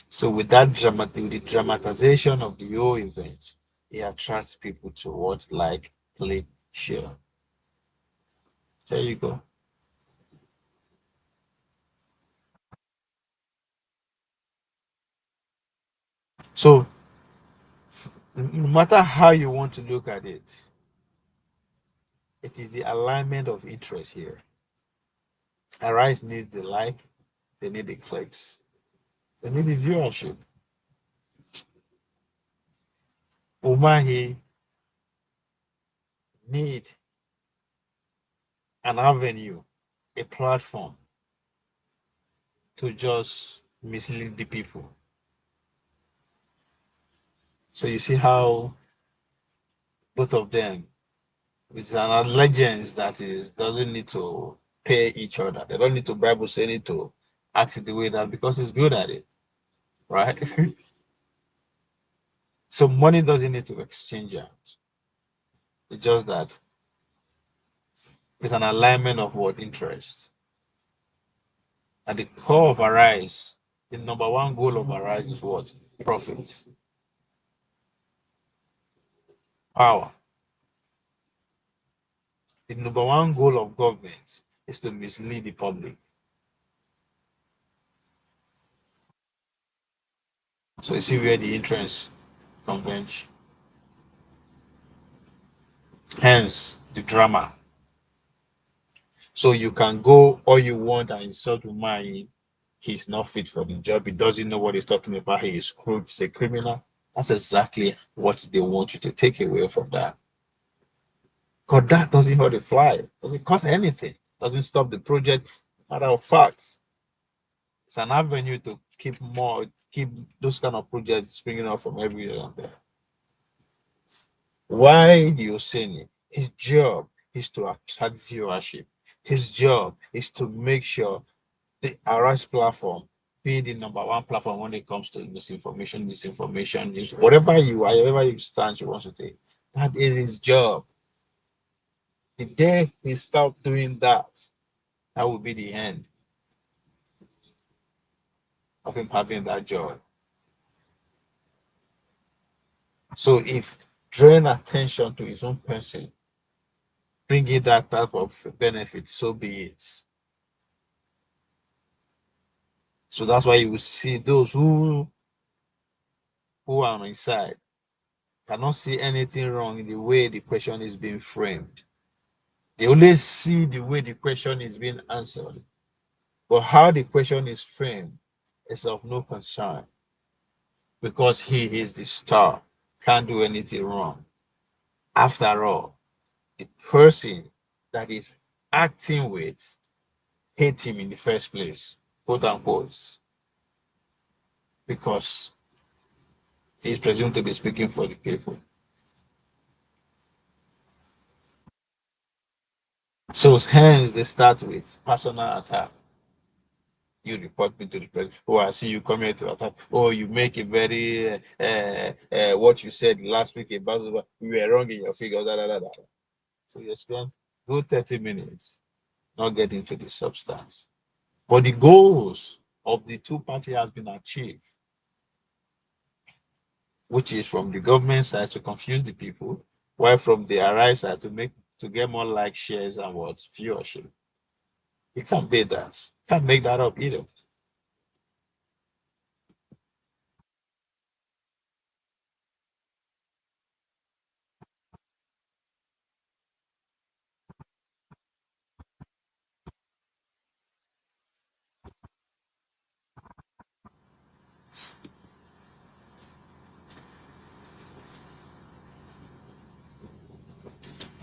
So with that with the dramatization of the whole event, it attracts people to what like, play, share. There you go. So no matter how you want to look at it, it is the alignment of interest here. Arise needs the like, they need the clicks, they need the viewership. Umahi need an avenue, a platform to just mislead the people. So you see how both of them, it's an legends that is doesn't need to pay each other. They don't need to bribe Oseni to act the way that because he's good at it, right? So money doesn't need to exchange out. It's just that is an alignment of what interest. At the core of Arise, the number one goal of Arise is what? Profit. Power. The number one goal of government is to mislead the public. So you see where the interest converge. Hence the drama. So you can go all you want and insult Umahi. He's not fit for the job. He doesn't know what he's talking about. He is crude. He's a criminal. That's exactly what they want you to take away from that. Because that doesn't hurt a fly. Doesn't cost anything. Doesn't stop the project. Matter of fact, it's an avenue to keep those kind of projects springing up from everywhere and there. Why the Oseni? His job is to attract viewership. His job is to make sure the Arise platform be the number one platform when it comes to misinformation, disinformation, news, whatever you stand you want to take. That is his job. The day he stopped doing that, that will be the end of him having that job. So if drawing attention to his own person, bringing that type of benefit, so be it. So that's why you will see those who are on his side cannot see anything wrong in the way the question is being framed. They only see the way the question is being answered. But how the question is framed is of no concern because he is the star, can't do anything wrong. After all, the person that is acting with hate him in the first place, quote unquote, because he is presumed to be speaking for the people. So hence they start with personal attack. You report me to the president. Oh, I see you come here to attack. Oh, you make a very what you said last week about you were wrong in your figures. Da, da, da, da. So you spend good 30 minutes not getting to the substance. But the goals of the two parties has been achieved, which is from the government side to confuse the people, while from the Arise side to get more like shares and what viewership. You can't beat that. Can't make that up either.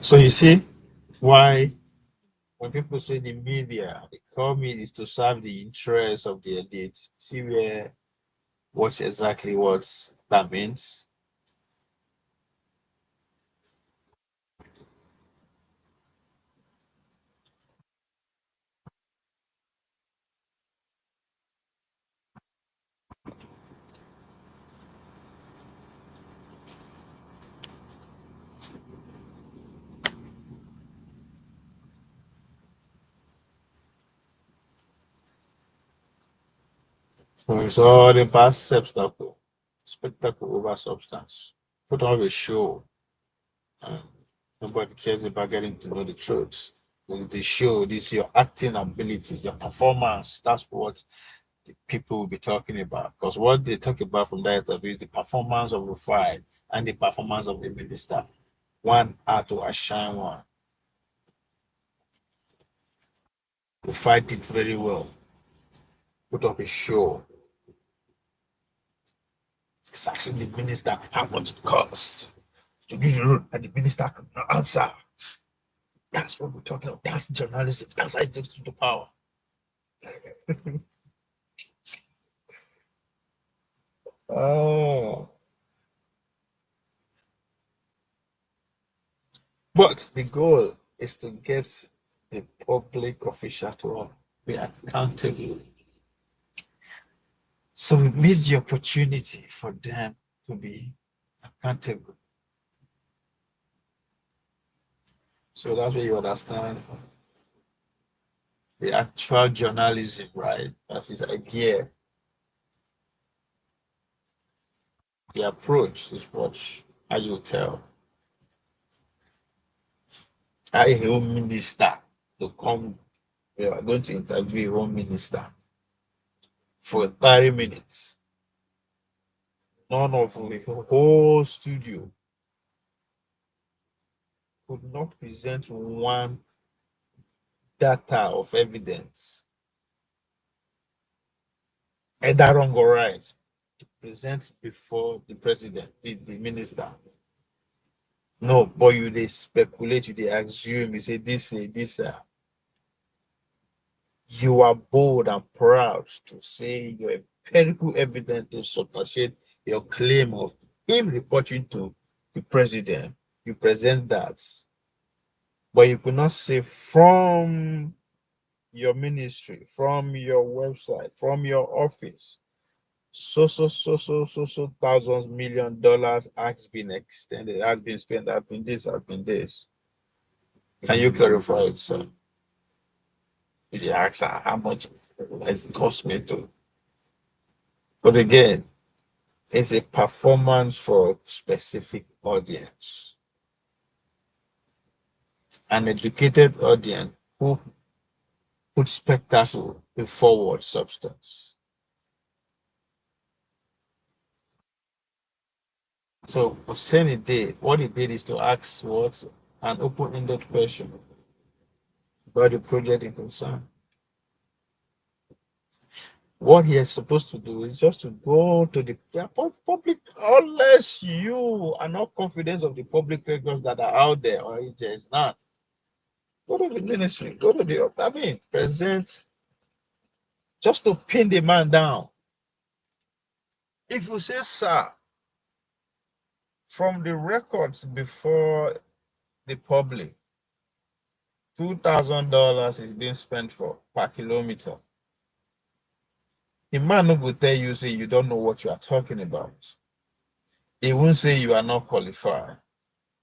So you see why when people say the media, the core media is to serve the interests of the elite, see what exactly what that means. So it's all about spectacle over substance. Put on a show, and nobody cares about getting to know the truth. The show, this is your acting ability, your performance. That's what the people will be talking about. Because what they talk about from that interview is the performance of Rufai and the performance of the minister. One had to outshine one. Rufai did very well. Put up a show. It's asking the minister how much it costs to do the road, and the minister could not answer. That's what we're talking about. That's journalism. That's how it takes to power. Oh. But the goal is to get the public official to be accountable. So we miss the opportunity for them to be accountable. So that's where you understand the actual journalism, right? That's his idea. The approach is what how you tell. I a home minister to come. We are going to interview a home minister for 30 minutes. None of the whole studio could not present one data of evidence, either wrong or right, to present before the president, the minister. No, but you they speculate, you they assume, you say this. You are bold and proud to say your empirical evidence to substantiate your claim of him reporting to the president. You present that, but you could not say from your ministry, from your website, from your office, so thousands $1,000,000 has been extended, has been spent, has been this, has been this. Can you clarify it, sir? Did you ask her how much it cost me to? But again, it's a performance for a specific audience, an educated audience who put spectacle before substance. So Oseni did what he did is to ask what an open-ended question about the project in concern. What he is supposed to do is just to go to the public, unless you are not confident of the public records that are out there, or it is not. Go to the ministry, go to the, present, just to pin the man down. If you say, sir, from the records before the public, $2,000 is being spent for per kilometer. The man who will tell you, say you don't know what you are talking about. He won't say you are not qualified.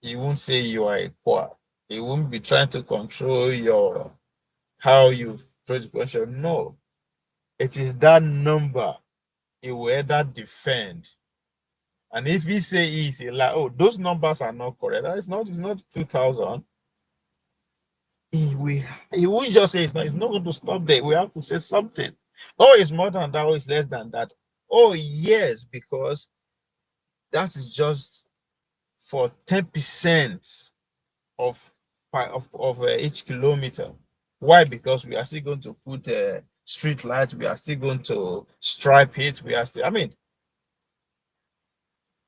He won't say you are a poor. He won't be trying to control your how you phrase the question. No, it is that number he will either defend. And if he say he's a lie, oh, those numbers are not correct. It's not 2,000. He won't just say it's not going to stop there. We have to say something. Oh, it's more than that, or it's less than that. Oh, yes, because that is just for 10% of each kilometer. Why? Because we are still going to put street lights, we are still going to stripe it, we are still,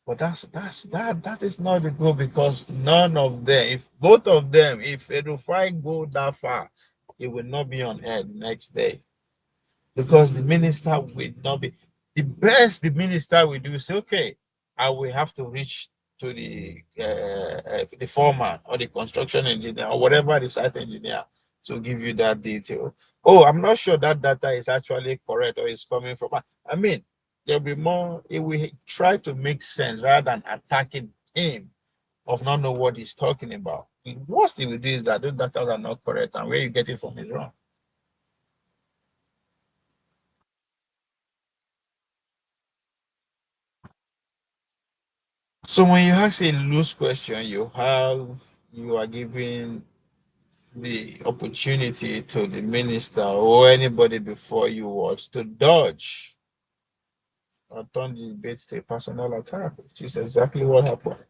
but that is not the goal, because none of them, if both of them, if Rufai go that far, it will not be on air the next day, because the minister will not be the best. The minister will do is say, okay, I will have to reach to the foreman or the construction engineer or whatever the site engineer to give you that detail. Oh, I'm not sure that data is actually correct or is coming from. There'll be more. It will try to make sense rather than attacking him of not know what he's talking about. The worst he will do is that those data are not correct and where you get it from is wrong. So when you ask a loose question, you are giving the opportunity to the minister or anybody before you was to dodge or turn the debate to a personal attack, which is exactly what happened.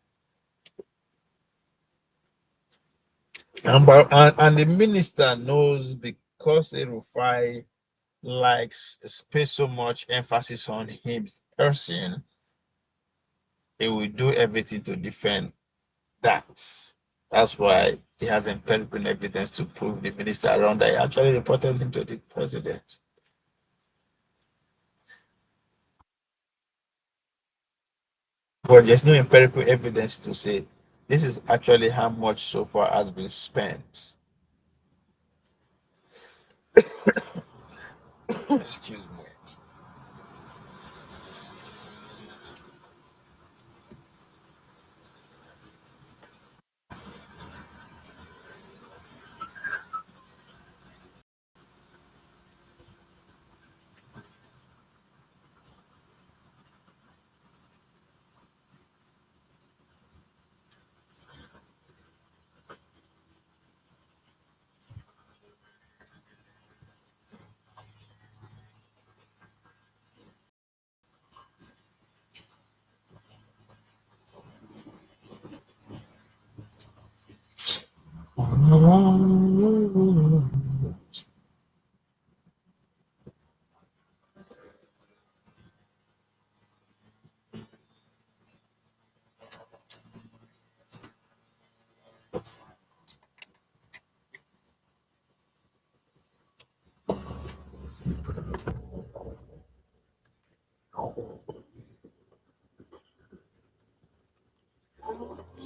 And the minister knows, because Rufai likes space so much emphasis on his person, he will do everything to defend that. That's why he has empirical evidence to prove the minister around that he actually reported him to the president. But there's no empirical evidence to say this is actually how much so far has been spent. Excuse me.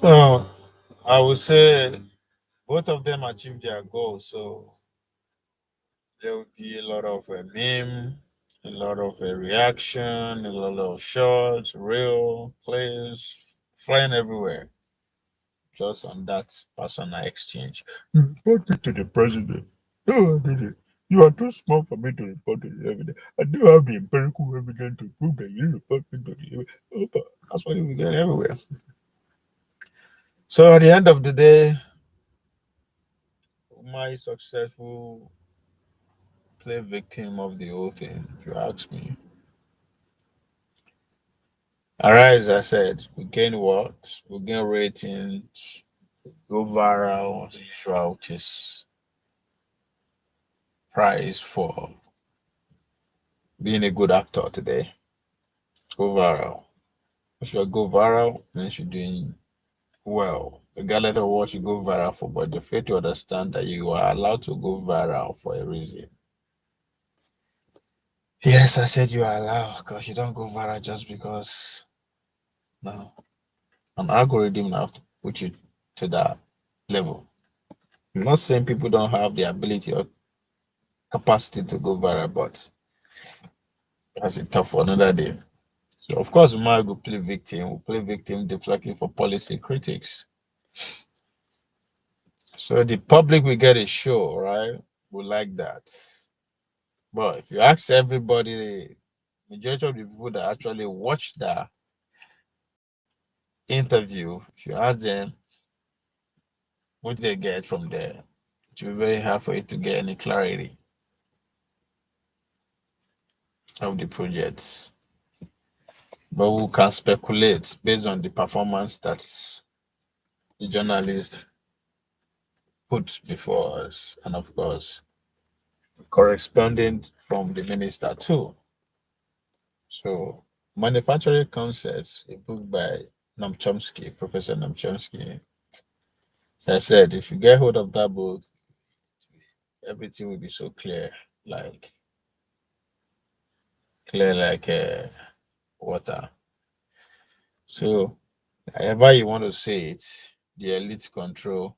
So I would say both of them achieved their goal. So there will be a lot of meme, a lot of reaction, a lot of shots, real plays flying everywhere just on that personal exchange. You reported to the president. No, I didn't. You are too small for me to report to the evidence. I do have the empirical evidence to prove that you reported to the evidence. Oh, but that's what we get everywhere. So at the end of the day, my successful play victim of the whole thing, if you ask me. Arise, I said, we gain what? We gain ratings, go viral as usual, which is prize for being a good actor today. Go viral. If you go viral, means you're doing well. Regardless of what you go viral for, but the faith to understand that you are allowed to go viral for a reason. Yes, I said you are allowed because you don't go viral just because. No. An algorithm now have to put you to that level. I'm not saying people don't have the ability or capacity to go viral, but that's a tough for another day. So of course we might go play victim. We'll play victim deflecting for policy critics. So the public will get a show, right? We like that. But if you ask everybody, the majority of the people that actually watch the interview, if you ask them what they get from there, it will be very hard for you to get any clarity of the project. But we can speculate based on the performance that the journalist put before us, and of course, corresponding from the minister too. So, Manufacturing Concepts, a book by Chomsky, Professor Chomsky. So I said, if you get hold of that book, everything will be so clear, like water. So, however you want to say it, the elite control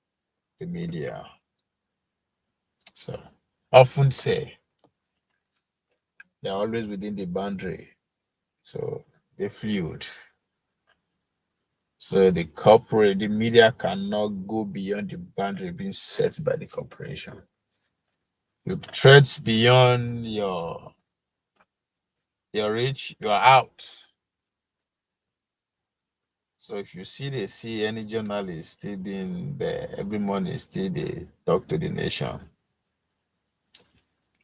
the media. So, often say they're always within the boundary. So, they fluid. So the media cannot go beyond the boundary being set by the corporation. You tread beyond your reach, you are out. So if you see any journalist still being there every morning, still they talk to the nation.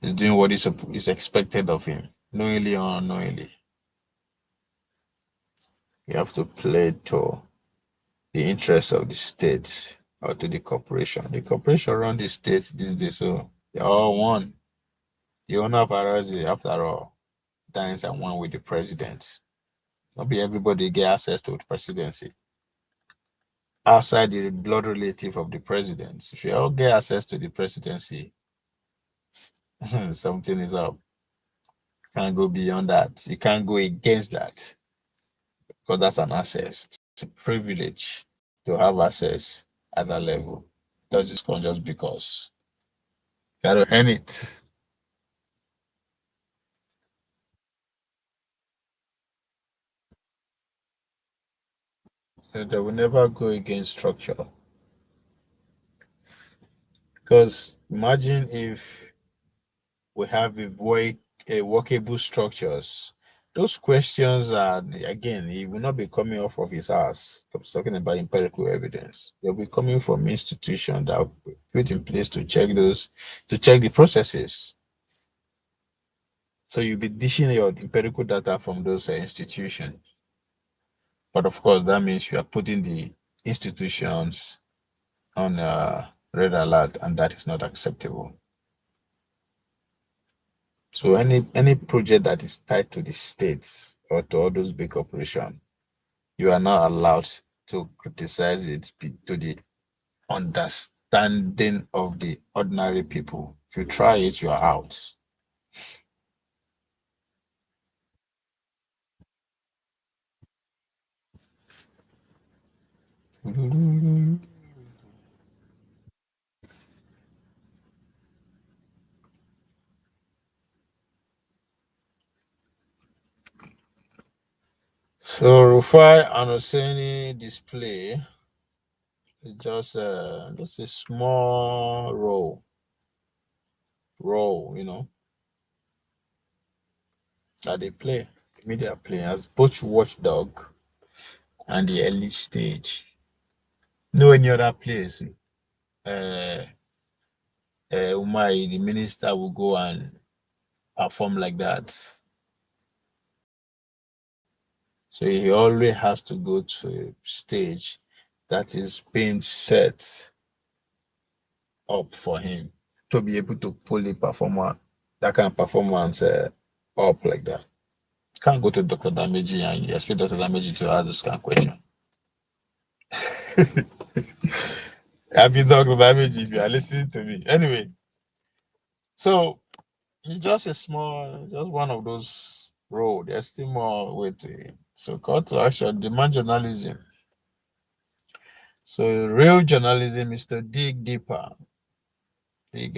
He's doing what is expected of him, knowingly or unknowingly. You have to play to the interests of the state or to the corporation. The corporation run the state these days, so they're all one. The owner of Arazi, after all, dines and one with the president. Not be everybody get access to the presidency. Outside the blood relative of the president, if you all get access to the presidency, something is up. Can't go beyond that. You can't go against that because that's an access. It's a privilege to have access at that level. It doesn't come just because. You got to earn it. So they will never go against structure. Because imagine if we have workable structures. Those questions are, again, he will not be coming off of his ass. I was talking about empirical evidence. They'll be coming from institutions that will put in place to check the processes. So you'll be dishing your empirical data from those institutions. But of course, that means you are putting the institutions on red alert, and that is not acceptable. So any project that is tied to the states or to all those big corporations, you are not allowed to criticize it to the understanding of the ordinary people. If you try it, you are out. So Rufai Oseni display is just a small role, that they play. The media play as both Watchdog and the early stage. No any other place. Umahi, the minister, will go and perform like that. So he always has to go to a stage that is being set up for him to be able to pull a performer, that kind of performance up like that. Can't go to Dr. Dameji and you expect Dr. Dameji to ask this kind of question. Happy Dr. Dameji, if you are listening to me. Anyway, so it's just just one of those roads. There's still more way to it. So call to action, demand journalism. So real journalism is to dig deeper. We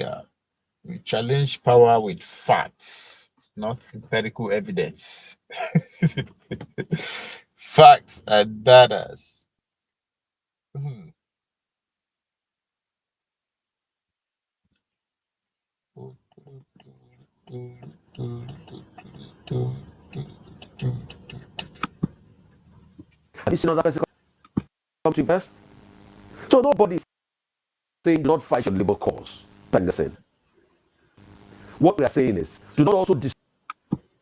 challenge power with facts, not empirical evidence. Facts and data. Have you seen another person come to invest? So nobody is saying do not fight your labor cause. What we are saying is do not also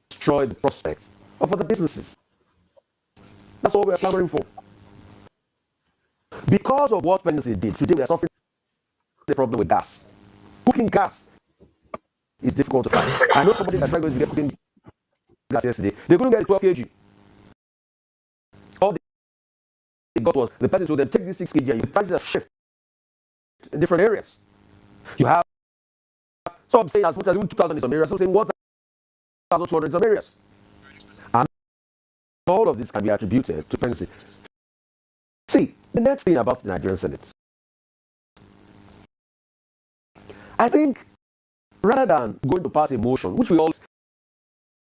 destroy the prospects of other businesses. That's all we are clamoring for. Because of what Wednesday did, today we are suffering the problem with gas. Cooking gas is difficult to find. I know somebody that tried going to get cooking gas yesterday. They couldn't get it 12 kg. All they got was the person told them take this 6 kg and the prices have shifted in different areas. You have some saying as much as even 2,000 in some areas, some saying 1,200 in some areas. And all of this can be attributed to pregnancy. See, the next thing about the Nigerian Senate, I think rather than going to pass a motion, which we all, it's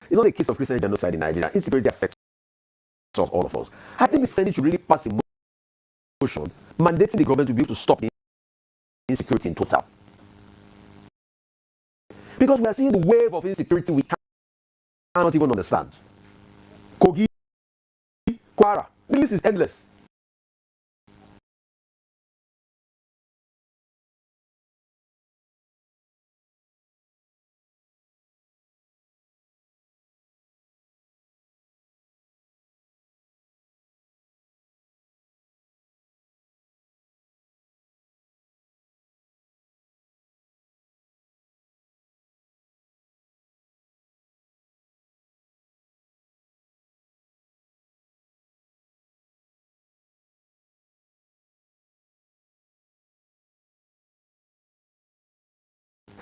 not a case of Christian genocide in Nigeria, insecurity affects all of us. I think the Senate should really pass a motion mandating the government to be able to stop the insecurity in total. Because we are seeing the wave of insecurity we cannot even understand. Kogi, Kwara, the list is endless.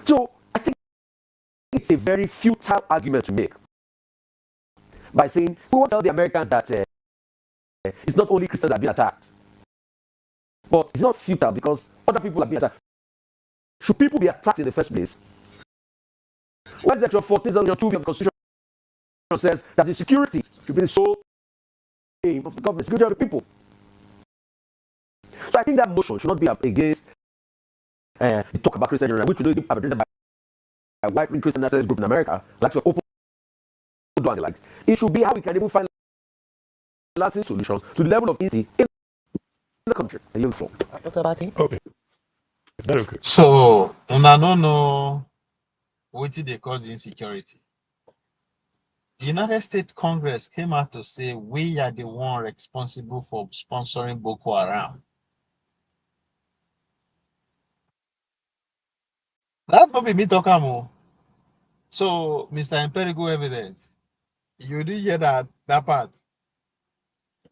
So I think it's a very futile argument to make by saying we want to tell the Americans that it's not only Christians that are being attacked, but it's not futile because other people are being attacked. Should people be attacked in the first place? Why is Section 14, Section 2 of the Constitution says that the security should be the sole aim of the government, security of the people? So I think that motion should not be against the talk about Christian general, which we know is perpetrated by white Christian nationalist group in America, like to open door and the like. It should be how we can even find lasting solutions to the level of insecurity in the country. I yield the floor. Dr. Bati. Okay. Very okay. So, I don't know what they cause insecurity. The United States Congress came out to say we are the one responsible for sponsoring Boko Haram. That not be me talking more. So, Mr. Empirical Evidence, you did hear that part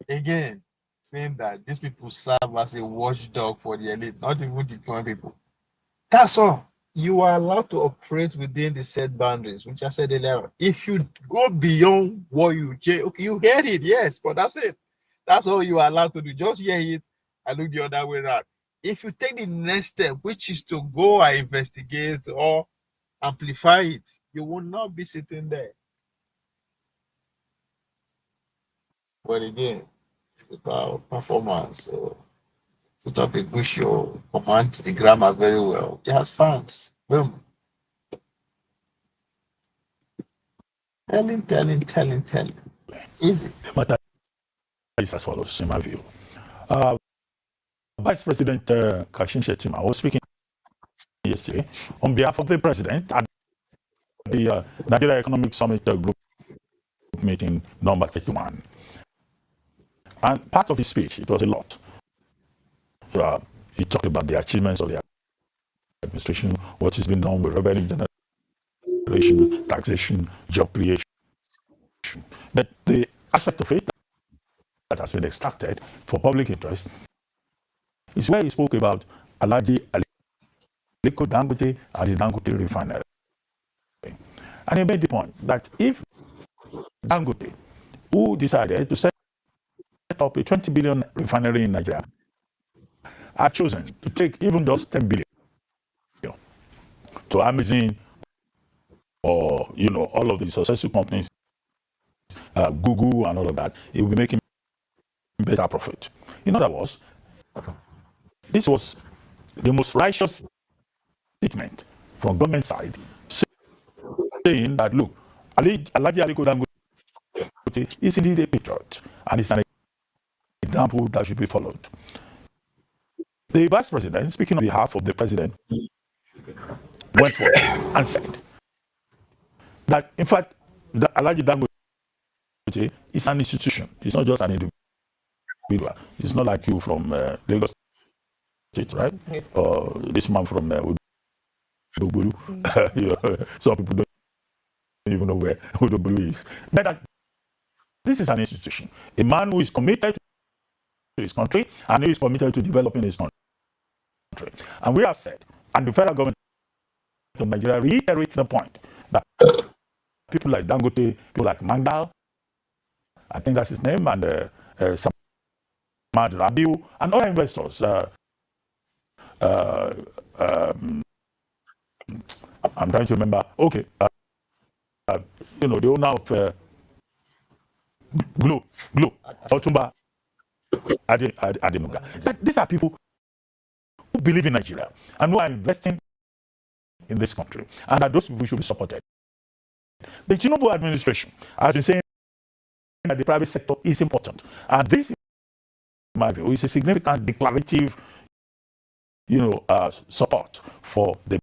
again, saying that these people serve as a watchdog for the elite, not even the common people. That's all. You are allowed to operate within the set boundaries, which I said earlier. If you go beyond what okay, you heard it, yes, but that's it. That's all you are allowed to do. Just hear it I look the other way around. If you take the next step, which is to go and investigate or amplify it, you will not be sitting there. But again, it's about performance. So put up a good show, command the grammar very well. It has fans. Boom. Telling. Easy. The matter is as follows, in my view. Vice President Kashim Shettima was speaking yesterday on behalf of the president at the Nigeria Economic Summit Group meeting number 31. And part of his speech, it was a lot. He talked about the achievements of the administration, what has been done with revenue generation, taxation, job creation. But the aspect of it that has been extracted for public interest is where he spoke about Alhaji Aliko Dangote and the Dangote refinery. And he made the point that if Dangote, who decided to set up a 20 billion refinery in Nigeria, are chosen to take even just 10 billion to Amazon or all of the successful companies, Google and all of that, it will be making better profit. In other words, this was the most righteous statement from government side, saying that look, Alhaji Aliko Dangote is indeed a patriot and it's an example that should be followed. The vice president, speaking on behalf of the president, went forward and said that, in fact, the Alhaji Dangote is an institution. It's not just an individual. It's not like you from Lagos State, right? Yes. Or this man from Udobulu. Some people don't even know where Udobulu is. But this is an institution. A man who is committed to his country and who is committed to developing his country. And we have said, and the federal government of Nigeria reiterates the point that people like Dangote, people like Mangal, I think that's his name, and Samad Rabiu, and other investors. I'm trying to remember. Okay, the owner of Glo, Otumba Adenuga. These are people who believe in Nigeria and who are investing in this country, and that those people should be supported. The Tinubu administration has been saying that the private sector is important, and this, in my view, is a significant declarative, support for the